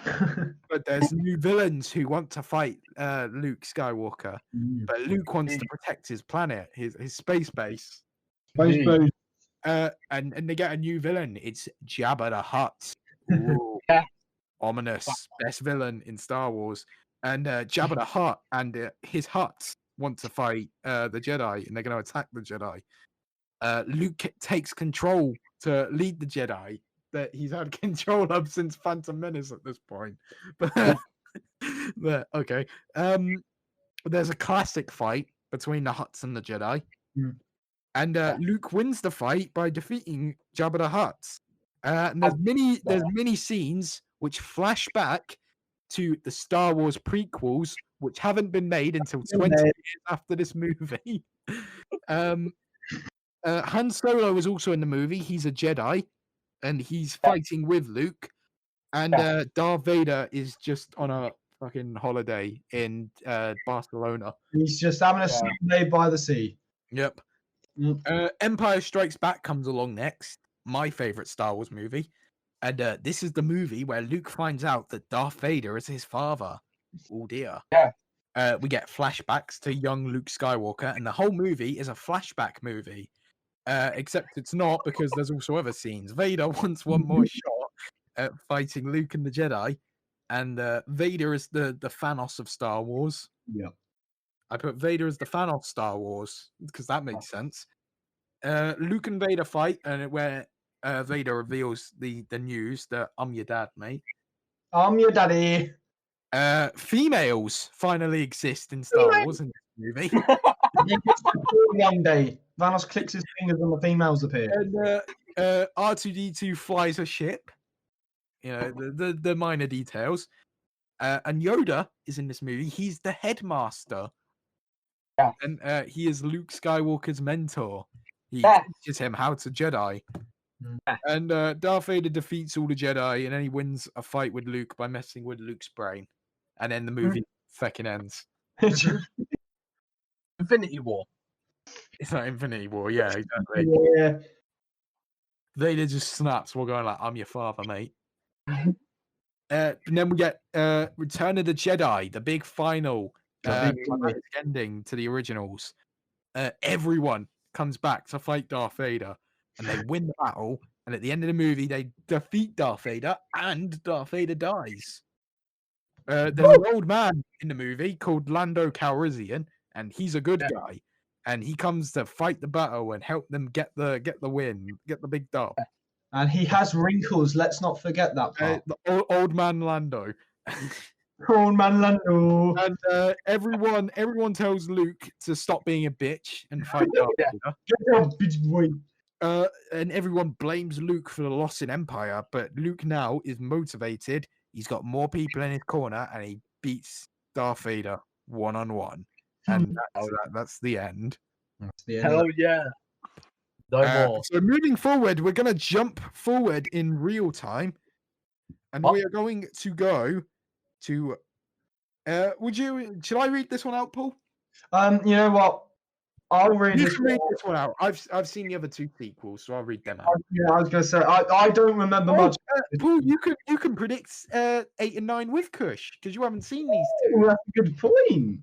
But there's new villains who want to fight Luke Skywalker. But Luke wants to protect his planet, his space base. Space. And they get a new villain. It's Jabba the Hutt. Ooh, Yeah. ominous. Best villain in Star Wars. And Jabba the Hutt and his Hutts want to fight the Jedi, and they're going to attack the Jedi. Luke takes control to lead the Jedi that he's had control of since Phantom Menace at this point. But okay. There's a classic fight between the Hutts and the Jedi. And Luke wins the fight by defeating Jabba the Hutt. And there's many scenes which flash back to the Star Wars prequels, which haven't been made until 20 years after this movie. Han Solo is also in the movie. He's a Jedi, and he's fighting with Luke. And Darth Vader is just on a fucking holiday in Barcelona. He's just having a Sunday by the sea. Yep. Empire Strikes Back comes along next. My favorite Star Wars movie. And this is the movie where Luke finds out that Darth Vader is his father. Oh dear. Yeah. We get flashbacks to young Luke Skywalker, and the whole movie is a flashback movie. Except it's not, because there's also other scenes. Vader wants one more shot at fighting Luke and the Jedi, and Vader is the Thanos of Star Wars. Yeah. I put Vader as the Thanos Star Wars because that makes sense. Luke and Vader fight, and where Vader reveals the news that I'm your dad, mate. I'm your daddy. Females finally exist in Star Wars in this movie. One day, Thanos clicks his fingers and the females appear. And R2D2 flies a ship. You know, the minor details. And Yoda is in this movie. He's the headmaster. Yeah. And he is Luke Skywalker's mentor. He teaches him how to Jedi. Yeah. And Darth Vader defeats all the Jedi, and then he wins a fight with Luke by messing with Luke's brain. And then the movie fucking ends. Infinity War. It's not Infinity War, yeah, exactly. Yeah. Vader just snaps while going like, I'm your father, mate. And then we get Return of the Jedi, the big final climactic ending to the originals. Everyone comes back to fight Darth Vader, and they win the battle. And at the end of the movie, they defeat Darth Vader, and Darth Vader dies. There's an old man in the movie called Lando Calrissian, and he's a good guy. And he comes to fight the battle and help them get the win, get the big dub. And he has wrinkles. Let's not forget that part. The old man Lando. Old man Lando. And everyone tells Luke to stop being a bitch and fight Darth Vader. Get up, bitch boy. And everyone blames Luke for the loss in Empire, but Luke now is motivated. He's got more people in his corner, and he beats Darth Vader 1-on-1. And that's the end. That's the end. Hell yeah. No more. So moving forward, we're going to jump forward in real time, and we are going to go to. Should I read this one out, Paul? You know what? I'll read You this. can read this one out. I've seen the other two sequels, so I'll read them out. Yeah, I was gonna say I don't remember much. Paul, you can predict 8 and 9 with Kush because you haven't seen these two. Oh, that's a good point.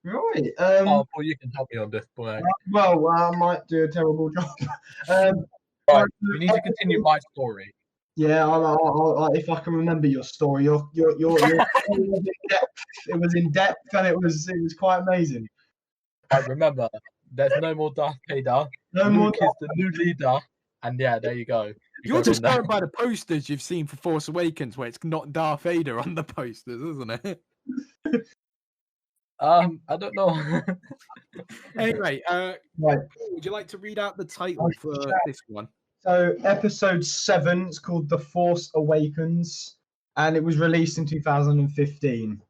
Right. Paul, you can help me on this point. Well, I might do a terrible job. Right, we need to continue my story. Yeah, if I can remember your story, your it was in depth and it was quite amazing. I remember, there's no more Darth Vader. No Luke more is the new leader, and yeah, there you go. You're just going by the posters you've seen for Force Awakens, where it's not Darth Vader on the posters, isn't it? I don't know. Anyway, Right. would you like to read out the title for this one? So, episode 7 is called The Force Awakens, and it was released in 2015.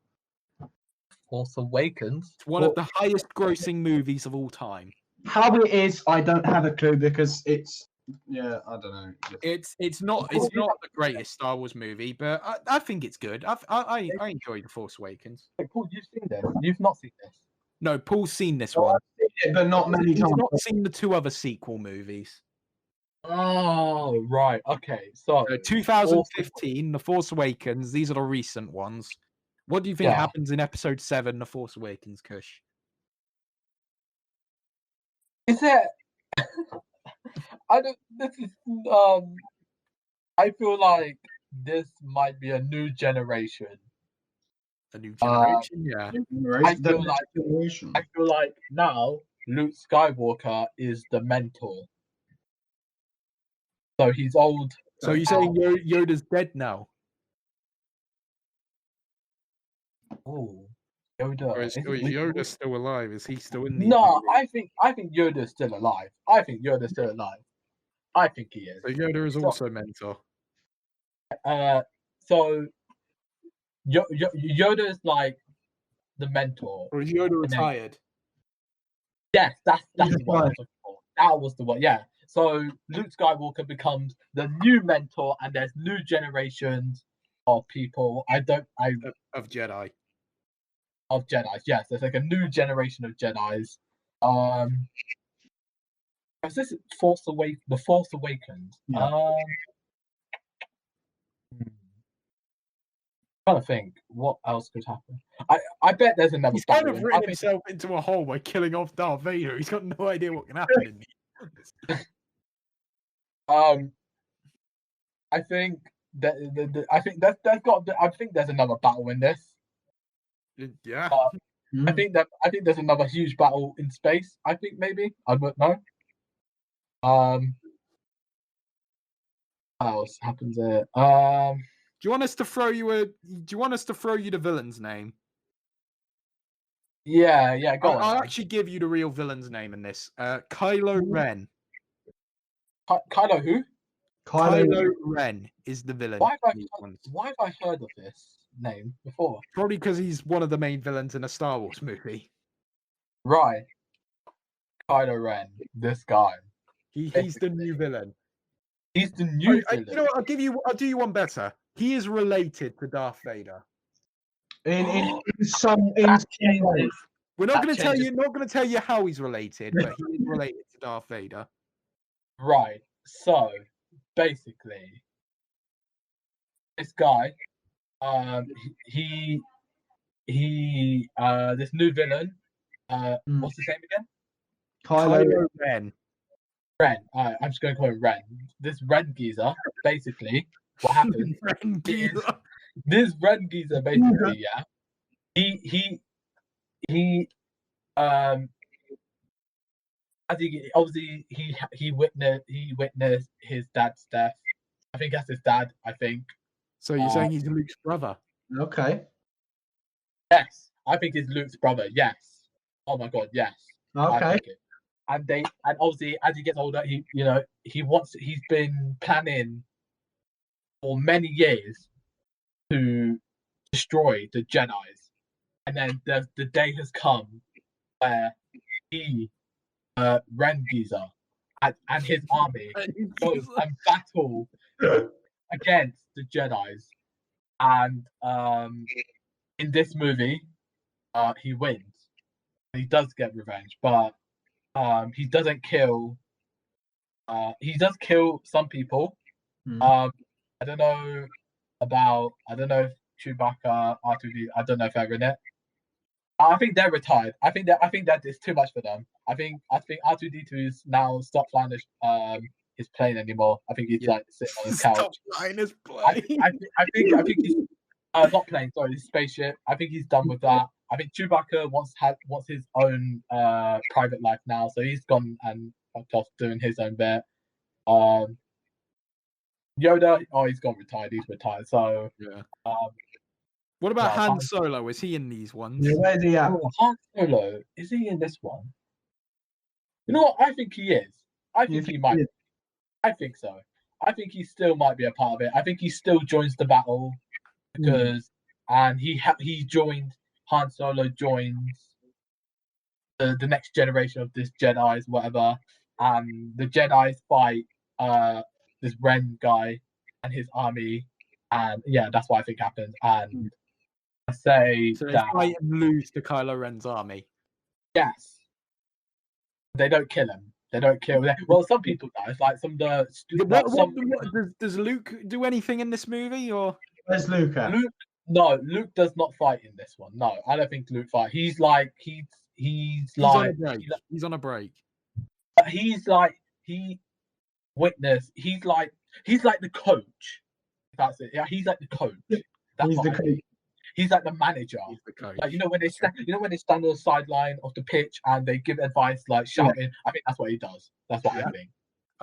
Force Awakens. It's one of the highest grossing movies of all time. How it is, I don't have a clue because it's I don't know. It's not the greatest Star Wars movie, but I think it's good. I enjoy The Force Awakens. Hey, Paul, you've seen this? You've not seen this? No, Paul's seen this Oh, one. I've seen it, but not many He's times. not seen the two other sequel movies. Oh, right. Okay. So, 2015, The Force Awakens. These are the recent ones. What do you think Yeah. happens in Episode 7, The Force Awakens, Kush? Is it? I don't. This is. I feel like this might be a new generation. A new generation, yeah. I feel like now Luke Skywalker is the mentor. So he's old. So you're saying Yoda's dead now? Oh, Yoda. Or is Yoda still alive? Is he still in the? No, I think Yoda's still alive. I think Yoda's still alive. I think he is. So Yoda is also mentor. So Yoda is like the mentor. Or is Yoda retired? Yes, that's He's the one I was looking for. That was the one. Yeah. So Luke Skywalker becomes the new mentor, and there's new generations of people. Of Jedi. Of Jedi's. Yes, there's like a new generation of Jedi's. Is this The Force Awakens? Yeah. Trying to think what else could happen. I bet there's another. He's kind of written himself into a hole by killing off Darth Vader. He's got no idea what can happen in these. I think I think there's another battle in this. Yeah. I think there's another huge battle in space. I think maybe I don't know. What else happens there? Do you want us to throw you the villain's name? Yeah, go on. I'll actually give you the real villain's name in this. Kylo Ren. Kylo who? Kylo Ren is the villain. Why have I heard of this name before? Probably because he's one of the main villains in a Star Wars movie. Right. Kylo Ren, this guy. He's the new villain. He's the new villain. You know what? I'll do you one better. He is related to Darth Vader. In some ways. We're not going to tell you how he's related, but he is related to Darth Vader. Right. So basically, this guy, he this new villain, what's his name again? Kylo Ren. Ren. I'm just going to call him Ren. This Ren geezer, basically, what happens? This Ren geezer, basically, yeah. He as he witnessed his dad's death. I think that's his dad. I think. So you're saying he's Luke's brother? Okay. Yes, I think he's Luke's brother. Yes. Oh my god, yes. Okay. And obviously as he gets older, he's been planning for many years to destroy the Jedi's, and then the day has come where he, Ren Geezer, and his army goes and battle against the Jedi's, and in this movie, he wins. He does get revenge, but he doesn't kill. He does kill some people. I don't know if Chewbacca, R2D. I don't know if they're in it. I think they're retired. I think that is too much for them. I think R2D2's now stopped flying his plane anymore. I think he's like sitting on his couch. Stop flying his plane. I think he's not plane. Sorry, his spaceship. I think he's done with that. I think Chewbacca wants his own private life now, so he's gone and off doing his own bit. Yoda, he's gone retired. He's retired. So yeah. What about Han Solo? Is he in these ones? Yeah, where's he at? Han Solo, is he in this one? You know what? I think he is. I think he might. I think so. I think he still might be a part of it. I think he still joins the battle because, and he joined. Han Solo joins the next generation of this Jedi's, whatever, and the Jedi's fight this Ren guy and his army, and yeah, that's what I think happens. And I say so they that fight and lose to Kylo Ren's army. Yes, they don't kill him. They don't kill them. Well, some people die. It's like some of the Does Luke do anything in this movie, or Where's Luca? Luke does not fight in this one. No, I don't think Luke fight. He's like he's on a break? He's on a break. He witness. He's like the coach. That's it. Yeah, he's like the coach. That's He's what the I coach. think. He's like the manager. He's the coach. Like when they stand, when they stand on the sideline of the pitch and they give advice, like shouting. I think that's what he does. That's what I think.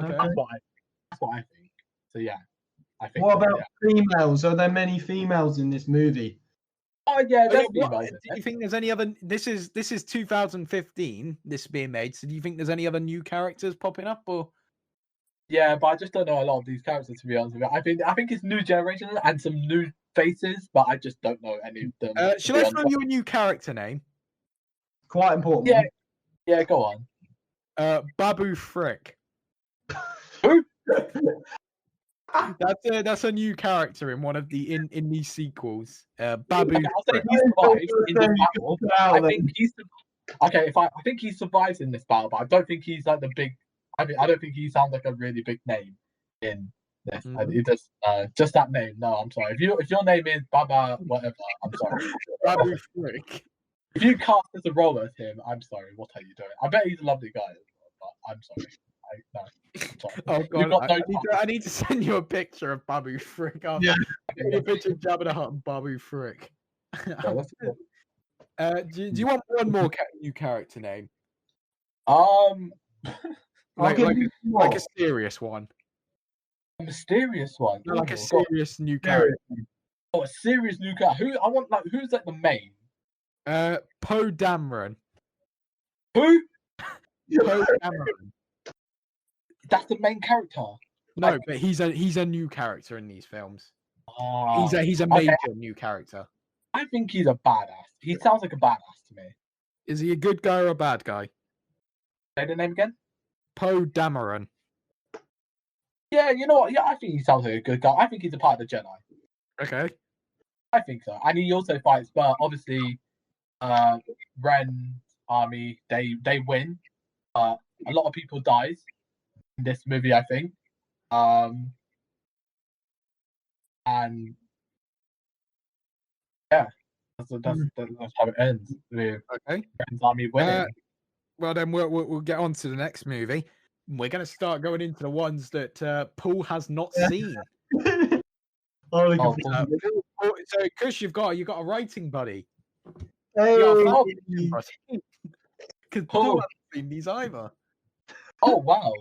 Okay. That's what I think. So yeah, I think. What about females? Are there many females in this movie? Oh yeah, Do there's you think there's any other? This is 2015. This is being made. So do you think there's any other new characters popping up, or? Yeah, but I just don't know a lot of these characters, to be honest with you. I think it's new generation and some new faces, but I just don't know any of them. Should I throw you a new character name? Quite important. Yeah, go on. Babu Frick. Who? That's a new character in one of the in these sequels. Babu. Okay, I'll say Frick. he survives in the battle. I think I think he survives in this battle, but I don't think he's like the big. I don't think he sounds like a really big name in this. Just that name. No, I'm sorry. If your name is Baba whatever, I'm sorry. Babu Frick. If you cast as a role as him, I'm sorry. What are you doing? I bet he's a lovely guy, but I'm sorry. I'm sorry. Oh god, No I need to send you a picture of Babu Frick. Yeah. A picture of Jabba the Hutt and Babu Frick. Yeah, do you want one more new character name? Like a serious one. A mysterious one. No, like a serious new character. Oh, a serious new character. Who's like the main? Poe Dameron. Who? Poe Dameron. That's the main character. No, but he's a new character in these films. Oh, He's a major new character. I think he's a badass. He sounds like a badass to me. Is he a good guy or a bad guy? Say the name again. Poe Dameron. Yeah, you know what? Yeah, I think he sounds like a good guy. I think he's a part of the Jedi. Okay. I think so. And he also fights, but obviously, Ren's army, they win. A lot of people dies in this movie, I think. And yeah, that's how it ends with Ren's army winning. Well, then we'll get on to the next movie. We're going to start going into the ones that Paul has not seen. Oh, so, Kush, you've got a writing buddy. hey. Because Paul hasn't seen these either. Oh wow!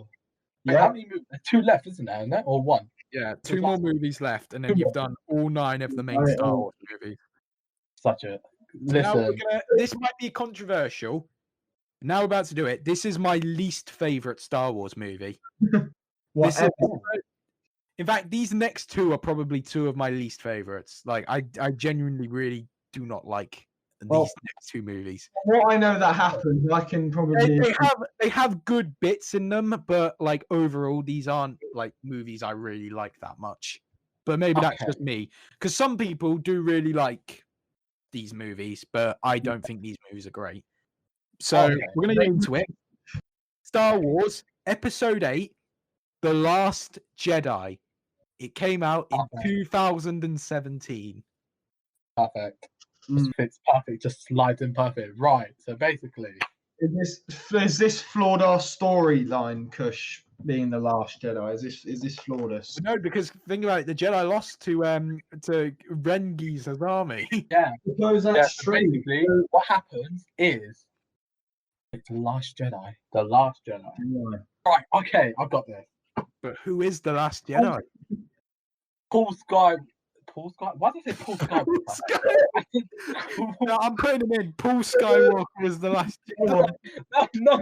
Yeah. How many movies? 2 left, isn't there? Or 1? Yeah, 2 more movies left, and then you've done all 9 of the main Star Wars movies. Such a listen. This might be controversial. Now we're about to do it. This is my least favorite Star Wars movie. In fact, these next 2 are probably 2 of my least favorites. Like, I genuinely really do not like these next 2 movies. What I know that happened, I can probably. They have good bits in them, but like overall, these aren't like movies I really like that much. But maybe that's just me, because some people do really like these movies, but I don't think these movies are great. So we're gonna get into it. Star Wars Episode 8, The Last Jedi. It came out in 2017. Perfect. It's perfect. Just slides in perfect. Right. So basically, is this flawed our storyline, Kush, being the Last Jedi? Is this flawless? No, because think about it. The Jedi lost to Rengi's army. Yeah. Because that's so basically, what happens is it's the Last Jedi. The Last Jedi. Yeah. Right. Okay. I've got this. But who is the Last Jedi? Paul Sky. Why did I say Paul Skywalker? No, I'm putting him in. Paul Skywalker was the Last Jedi. No.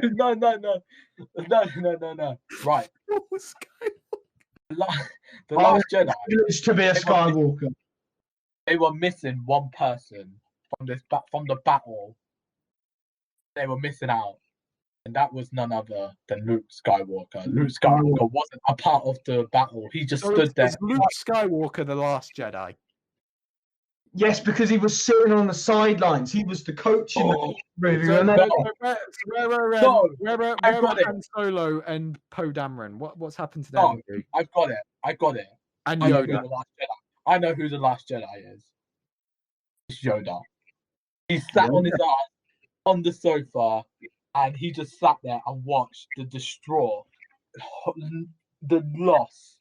Right. Paul Skywalker. The Last Jedi. To be a Skywalker. They were missing one person from the battle. They were missing out, and that was none other than Luke Skywalker. Luke Skywalker wasn't a part of the battle. He just stood there. Is Luke Skywalker the Last Jedi? Yes, because he was sitting on the sidelines. He was the coach in the movie. So, Remember? No, where I've got are it. Han Solo and Poe Dameron? What's happened to them? No, I've got it. And I know who Yoda. the Last Jedi. I know who the Last Jedi is. It's Yoda. He sat on his ass on the sofa, and he just sat there and watched the distraught, the loss.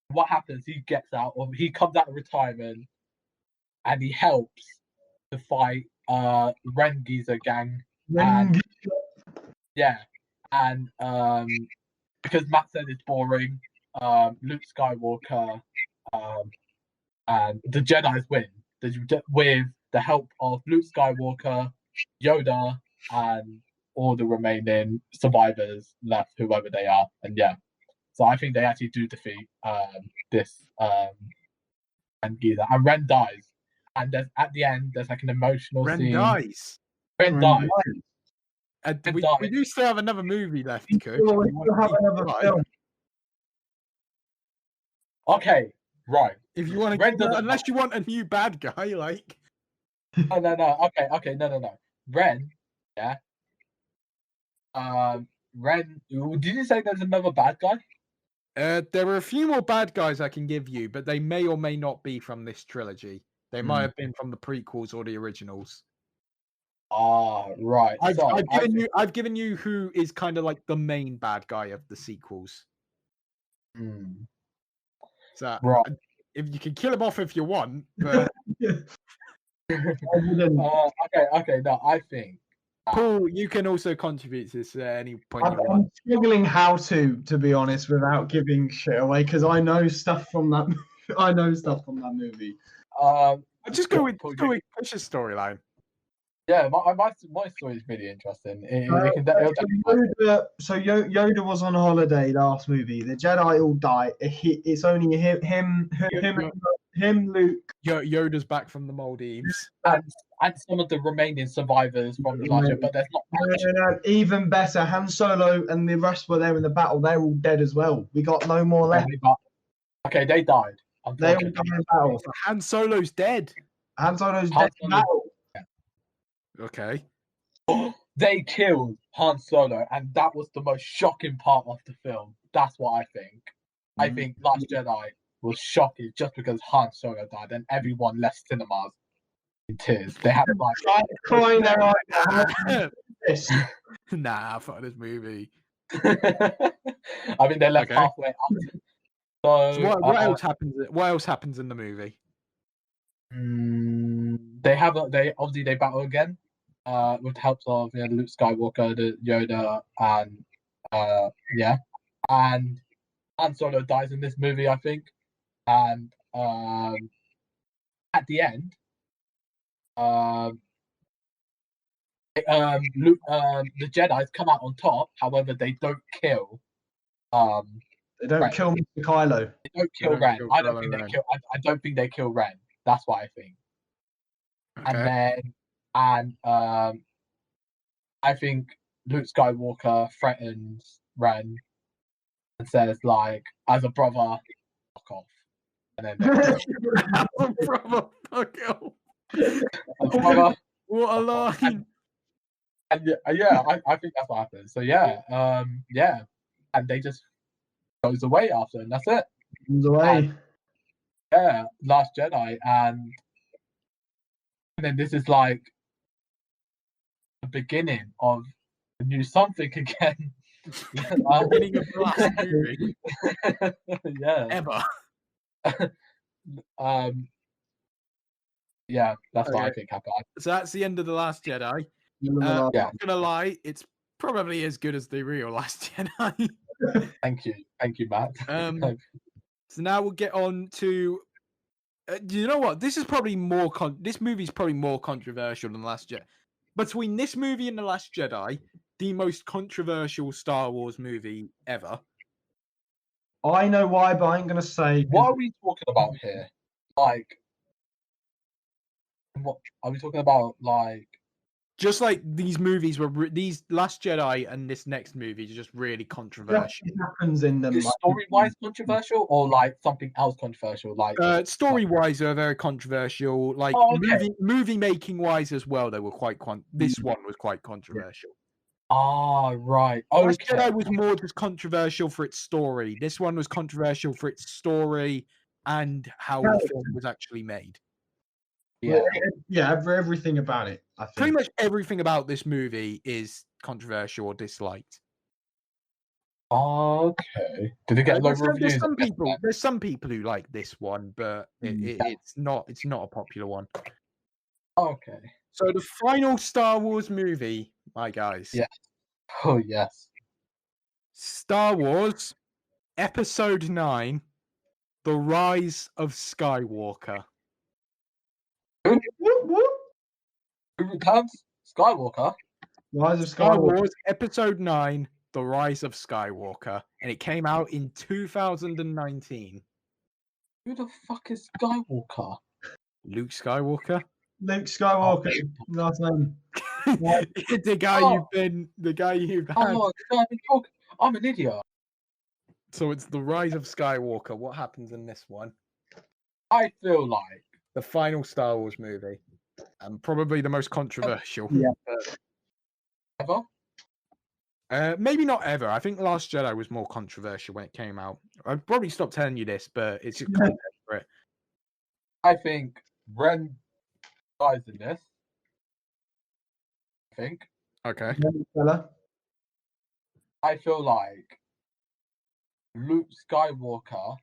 What happens? He comes out of retirement, and he helps to fight Ren Geezer gang. And yeah, and because Matt said it's boring, Luke Skywalker and the Jedi's win with the help of Luke Skywalker, Yoda, and all the remaining survivors left, whoever they are. And yeah, so I think they actually do defeat this and Giza. And Ren dies, and at the end there's like an emotional Ren scene. dies. Ren dies. We do still have another movie left, Coach. We still have another film. Okay, right. If you want Ren to, doesn't unless you want a new bad guy, like. No. Okay, no. Ren, yeah. Ren. Did you say there's another bad guy? There are a few more bad guys I can give you, but they may or may not be from this trilogy. They might have been from the prequels or the originals. Ah, right. I've given you who is kind of like the main bad guy of the sequels. So right. If you can kill him off if you want, but okay. No, I think Paul, you can also contribute to this at any point you want. I'm struggling how to be honest, without giving shit away, because I know stuff from that. I know stuff from that movie. Just go with Push's storyline. Yeah, my story is really interesting. Yoda was on holiday last movie. The Jedi all die. It's only him, Luke. Yoda's back from the Maldives. And some of the remaining survivors from the last year, but there's not much. No, even better, Han Solo and the rest were there in the battle. They're all dead as well. We got no more left. Okay, they died. They all died in battle. So Han Solo's dead. Han Solo's dead in battle. Okay. They killed Han Solo, and that was the most shocking part of the film. That's what I think. I think Last Jedi was shocking just because Han Solo died, and everyone left cinemas in tears. They had like crying their eyes out. Nah, fuck this movie. I mean, they left halfway up. So what else happens? What else happens in the movie? They obviously battle again. With the help of Luke Skywalker, the Yoda, and and Han Solo dies in this movie, I think. And at the end, Luke, the Jedi's come out on top. However, they don't kill. They don't kill Mr. Kylo. They don't kill Ren. I don't think they kill Ren. That's what I think. Okay. And I think Luke Skywalker threatens Ren and says, like, as a brother, fuck off. And then as a brother, fuck off. What a line. And I think that's what happens. So and they just goes away after, and that's it. Goes away. And, Last Jedi, and then this is like the beginning of a new something again. Beginning of the last movie. Ever. That's what I think happened. So that's the end of The Last Jedi. Not gonna lie, it's probably as good as the real Last Jedi. Thank you, Matt. So now we'll get on to. Do you know what? This is probably more. This movie's probably more controversial than The Last Jedi. Between this movie and The Last Jedi, the most controversial Star Wars movie ever. I know why, but I ain't gonna say. What are we talking about here? Like, what are we talking about? Like, just like these movies were, these Last Jedi and this next movie are just really controversial. It happens in them. Is like- story-wise controversial or like something else controversial? Like Story-wise, they're very controversial. Like movie making wise as well, they were quite. This one was quite controversial. Ah, right. Last Okay. Jedi was more just controversial for its story. This one was controversial for its story and how the film was actually made. Yeah. Yeah, everything about it. I think. Pretty much everything about this movie is controversial or disliked. Okay. Did it get low reviews? There's some people who like this one, but it's not a popular one. Okay. So the final Star Wars movie, my guys. Yeah. Oh yes. Star Wars Episode 9, The Rise of Skywalker. Whoop, whoop. Who returns? Skywalker. Rise of Star Skywalker. Wars Episode 9, The Rise of Skywalker. And it came out in 2019. Who the fuck is Skywalker? Luke Skywalker. Luke Skywalker. Last name. the guy you've had. Oh, I'm an idiot. So it's The Rise of Skywalker. What happens in this one? I feel like The final Star Wars movie. And probably the most controversial. Yeah. ever. Maybe not ever. I think Last Jedi was more controversial when it came out. I'd probably stop telling you this, but it's just content for it. I think Ren dies in this. I think. Okay. Fella. I feel like Luke Skywalker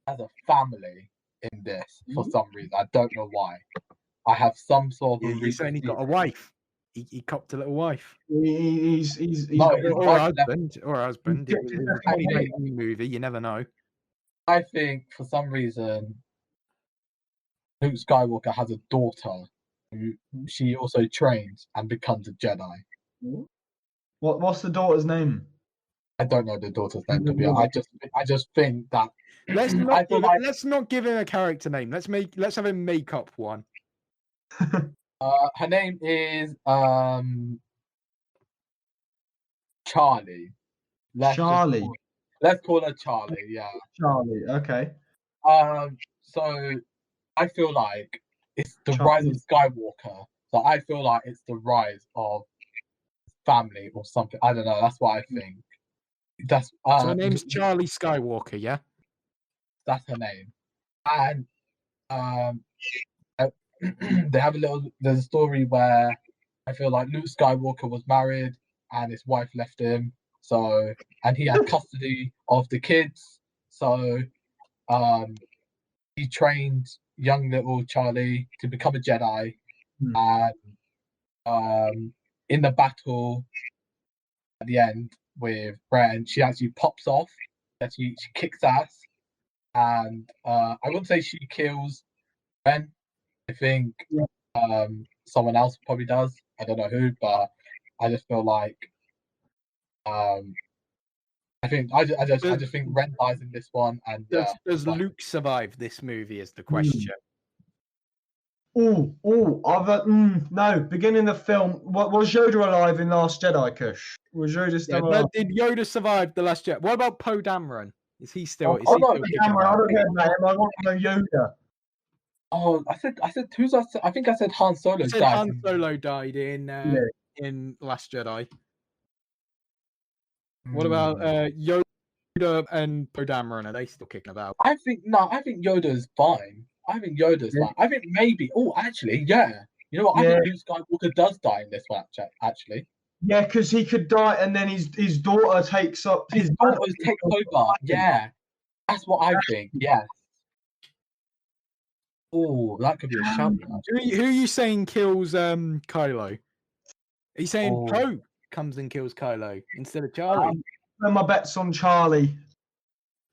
has a family in this for some reason. I don't know why. I have some sort of. You're saying he got a wife. He copped a little wife. He's No, got- his Or wife husband. Or husband. It was a I 2019 movie. You never know. I think for some reason Luke Skywalker has a daughter who she also trains and becomes a Jedi. What's the daughter's name? I don't know the daughter's name to be honest. I just think that Let's I not feel give like let's not give him a character name. Let's have him make up one. her name is Charlie. Charlie. Let's call her Charlie, yeah. Charlie. Okay. So I feel like it's the Charlie. rise of Skywalker. So I feel like it's the rise of family or something. I don't know. That's what I think. That's So her name's Charlie Skywalker, yeah? That's her name. And they have there's a story where I feel like Luke Skywalker was married and his wife left him. So, and he had custody of the kids. So, he trained young little Charlie to become a Jedi. And in the battle at the end with Ren, she actually pops off. She kicks ass. And I wouldn't say she kills Ren. I think someone else probably does. I don't know who, but I just feel like I just think Ren dies in this one. And Does Luke survive this movie? Is the question. No. Beginning of the film. Was Yoda alive in Last Jedi, Kush? Was Yoda still alive? Did Yoda survive the Last Jedi? What about Poe Dameron? Is he still? I don't care about him. I want to know Yoda. Oh, I said who's I think I said Han Solo You said died. Han Solo died in Last Jedi. What about Yoda and Poe Dameron? Are they still kicking about? I think Yoda's fine. I think Yoda's fine. I think maybe. Oh, actually, yeah. You know what? I think Luke Skywalker does die in this one. Actually. Yeah, because he could die, and then his daughter takes up His daughter takes over. Yeah, that's what I think. Yes. Oh, that could be a shout. Who are you saying kills Kylo? Are you saying Poe comes and kills Kylo instead of Charlie? My bet's on Charlie.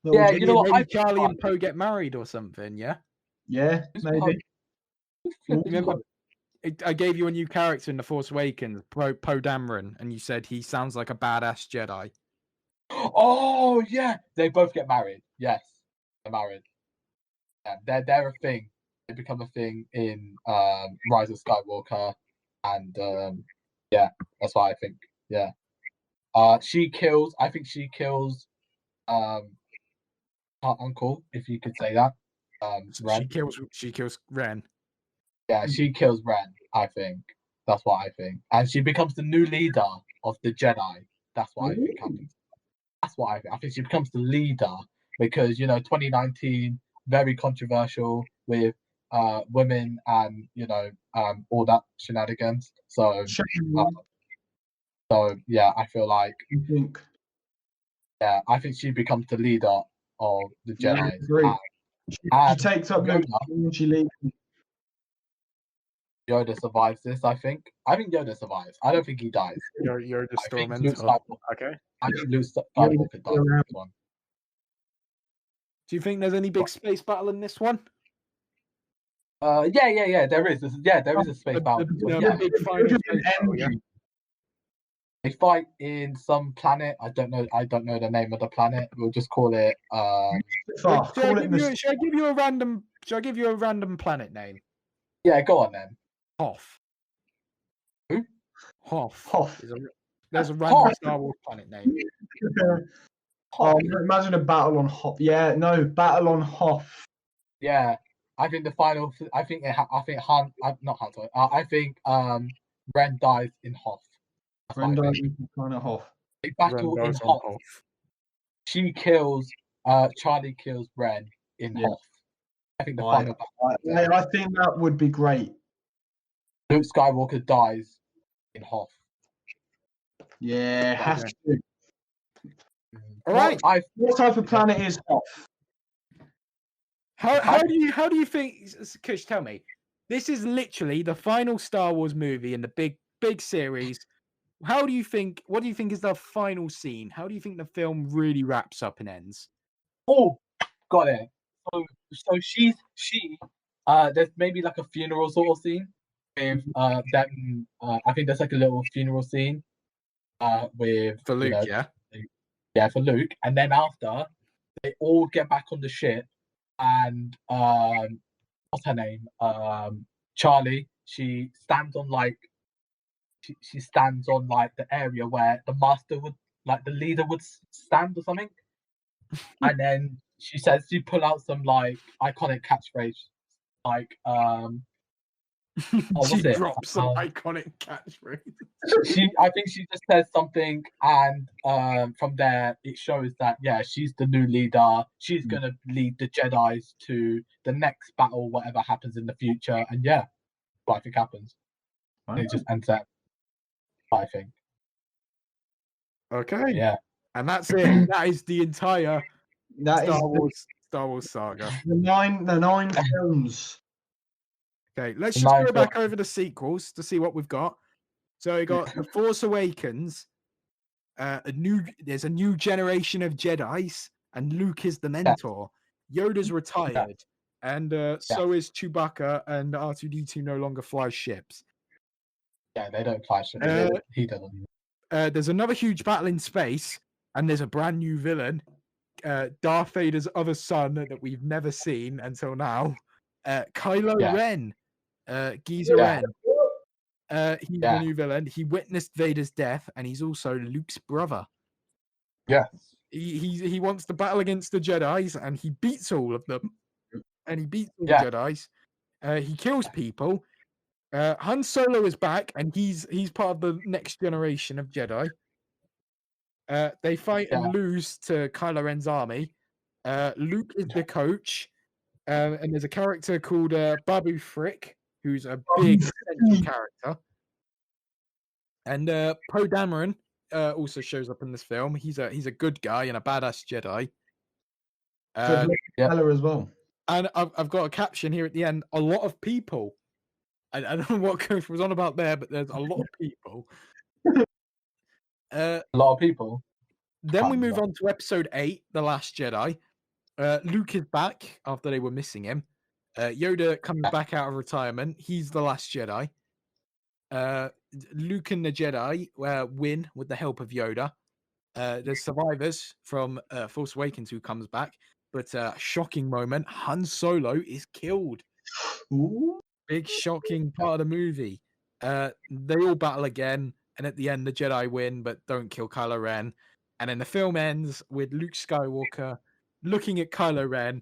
Yeah, you know what? Maybe Charlie and Poe get married or something. Yeah. Yeah, maybe. Remember, I gave you a new character in The Force Awakens, Poe Dameron, and you said he sounds like a badass Jedi. Oh yeah, they both get married. Yes, they're married. Yeah, they're a thing. They become a thing in Rise of Skywalker, and That's what I think. Yeah. She kills. I think she kills. Her uncle, if you could say that. Ren. She kills Ren. Yeah, she kills Ren. I think that's what I think, and she becomes the new leader of the Jedi. That's what I think happens. That's what I think. I think she becomes the leader because 2019 very controversial with women and all that shenanigans. So yeah, I feel like I think she becomes the leader of the Jedi. She takes up Yoda when she leaves. Yoda survives this. I think Yoda survives. I don't think he dies. Yoda still mental. Okay. I think Luke Skywalker dies in this one. Do you think there's any big space battle in this one? Yeah. There is. There is a space battle. Big final space battle, yeah. They fight in some planet. I don't know the name of the planet. We'll just call it. Should I give you a random planet name? Yeah, go on then. Hoth. Who? Hoth. There's a random Star Wars planet name. Imagine a battle on Hoth. Yeah, no, battle on Hoth. Yeah, I think the final. I think Han. Not Han. Sorry. I think Ren dies in Hoth. Ren dies in Hoth. They battle in Hoth. She kills. Charlie kills Ren in Hoth. I think the final battle. I think that would be great. Luke Skywalker dies in Hoth. Yeah, has to. All right. What type of planet is Hoth? How do you think? Kush, tell me. This is literally the final Star Wars movie in the big series. What do you think is the final scene? How do you think the film really wraps up and ends? Oh, got it. So she there's maybe like a funeral sort of scene with them. I think there's like a little funeral scene with for Luke, for Luke, and then after they all get back on the ship, and what's her name? Charlie. She stands on like the area where the master would, like the leader would stand or something, and then she pull out some like iconic catchphrase, like she drops some iconic catchphrase. I think she just says something, and from there it shows that she's the new leader. She's gonna lead the Jedi's to the next battle, whatever happens in the future, and what I think happens. Wow. It just ends that. I think. Okay. Yeah. And that's it. That is the entire Star Wars saga. The nine films. Okay, let's just go back over the sequels to see what we've got. So we got The Force Awakens. There's a new generation of Jedis, and Luke is the mentor. Yoda's retired, and so is Chewbacca, and R2-D2 no longer flies ships. Yeah, they don't fly ships. He doesn't. There's another huge battle in space, and there's a brand new villain, Darth Vader's other son that we've never seen until now, Kylo Ren. Geezer Ren. He's the new villain. He witnessed Vader's death, and he's also Luke's brother. Yes. He wants to battle against the Jedis, and he beats all of them. And he beats all the Jedis. He kills people. Han Solo is back, and he's part of the next generation of Jedi. They fight and lose to Kylo Ren's army. Luke is the coach, and there's a character called Babu Frick, who's a big central character. And Poe Dameron also shows up in this film. He's a good guy and a badass Jedi. As well. And I've got a caption here at the end. A lot of people. I don't know what Coach was on about there, but there's a lot of people. A lot of people. Then we move on to episode 8, The Last Jedi. Luke is back after they were missing him. Yoda comes back out of retirement. He's the last Jedi. Luke and the Jedi win with the help of Yoda. There's survivors from Force Awakens who comes back. But shocking moment, Han Solo is killed. Ooh. Big shocking part of the movie. They all battle again, and at the end, the Jedi win, but don't kill Kylo Ren. And then the film ends with Luke Skywalker looking at Kylo Ren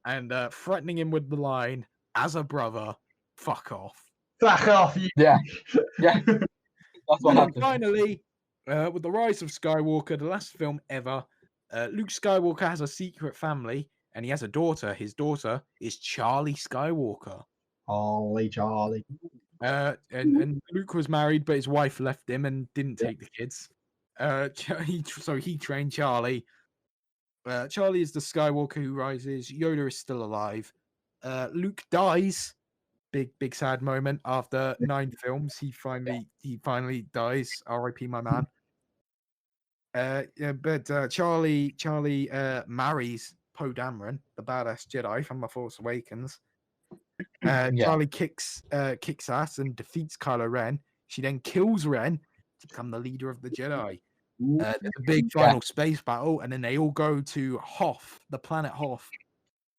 and threatening him with the line, "As a brother, fuck off." Fuck off, you. Yeah. That's what And then happened. finally, with the rise of Skywalker, the last film ever, Luke Skywalker has a secret family, and he has a daughter. His daughter is Charlie Skywalker. Holy Charlie. And Luke was married, but his wife left him and didn't take the kids. So he trained Charlie. Charlie is the Skywalker who rises. Yoda is still alive. Luke dies. Big sad moment after 9 films. He finally dies. R.I.P. my man. But Charlie marries Poe Dameron, the badass Jedi from The Force Awakens. Charlie kicks ass and defeats Kylo Ren. She then kills Ren to become the leader of the Jedi. There's a big final space battle, and then they all go to Hoth, the planet Hoth,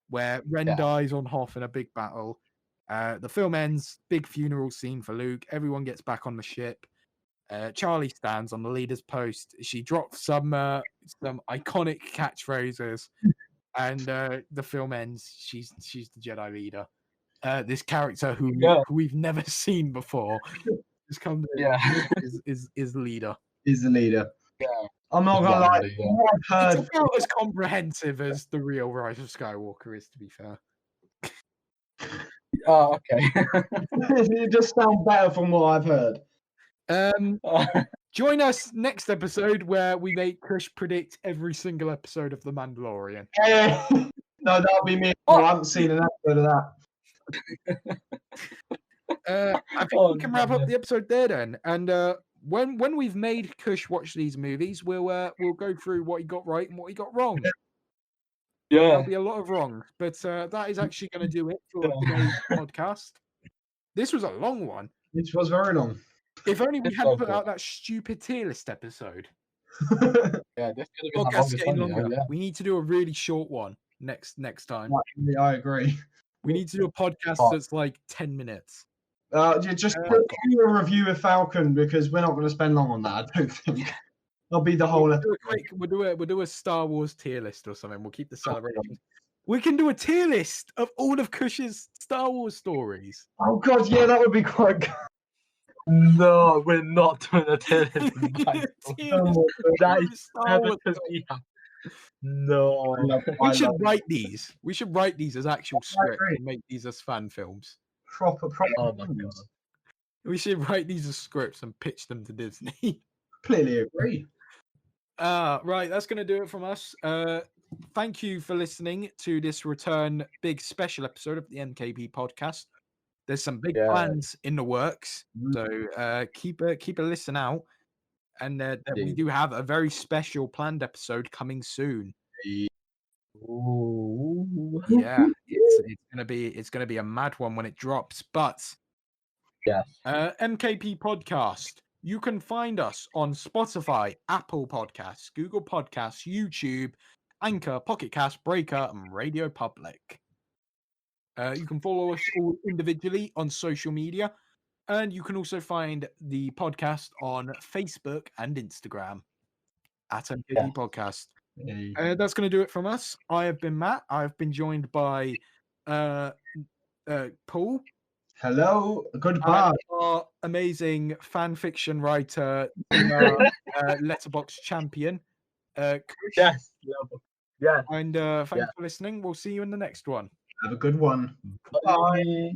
where Ren dies on Hoth in a big battle. The film ends, big funeral scene for Luke. Everyone gets back on the ship. Charlie stands on the leader's post. She drops some iconic catchphrases, and the film ends. She's the Jedi leader. This character who we've never seen before just comes is the leader. Is the leader. Yeah. I'm not gonna lie. What I've It's heard. about as comprehensive as the real Rise of Skywalker is, to be fair. Oh, okay. It just sounds better from what I've heard. Join us next episode where we make Kush predict every single episode of The Mandalorian. No, that'll be me. I haven't seen an episode of that. I think we can wrap up the episode there then. And when we've made Kush watch these movies, we'll go through what he got right and what he got wrong. There'll be a lot of wrongs, but that is actually going to do it for today's podcast. This was a long one. It was very long. If only we had put out that stupid tier list episode. Yeah, this could have been the Podcast's longest getting one, longer. yeah. We need to do a really short one next time. I agree. We need to do a podcast that's like 10 minutes. Just do a review of Falcon because we're not going to spend long on that. I don't think. That'll be the whole episode. We'll do a Star Wars tier list or something. We'll keep the celebration. We can do a tier list of all of Kush's Star Wars stories. Oh god, yeah, that would be quite good. No, we're not doing a tier list. That is Star Wars because we have. No. We should write these. We should write these as actual scripts and make these as fan films. Proper. Oh my god. We should write these as scripts and pitch them to Disney. Completely agree. Right, that's going to do it from us. Thank you for listening to this return big special episode of the M.K.P podcast. There's some big plans in the works, so keep a listen out. And we do have a very special planned episode coming soon. Ooh. Yeah, it's gonna be a mad one when it drops. But MKP podcast. You can find us on Spotify, Apple Podcasts, Google Podcasts, YouTube, Anchor, Pocket Cast, Breaker, and Radio Public. You can follow us all individually on social media, and you can also find the podcast on Facebook and Instagram at MKP Podcast. That's going to do it from us. I have been Matt. I've been joined by Paul. Hello, goodbye. Our amazing fan fiction writer, letterbox champion. Yes. And thanks for listening. We'll see you in the next one. Have a good one. Bye.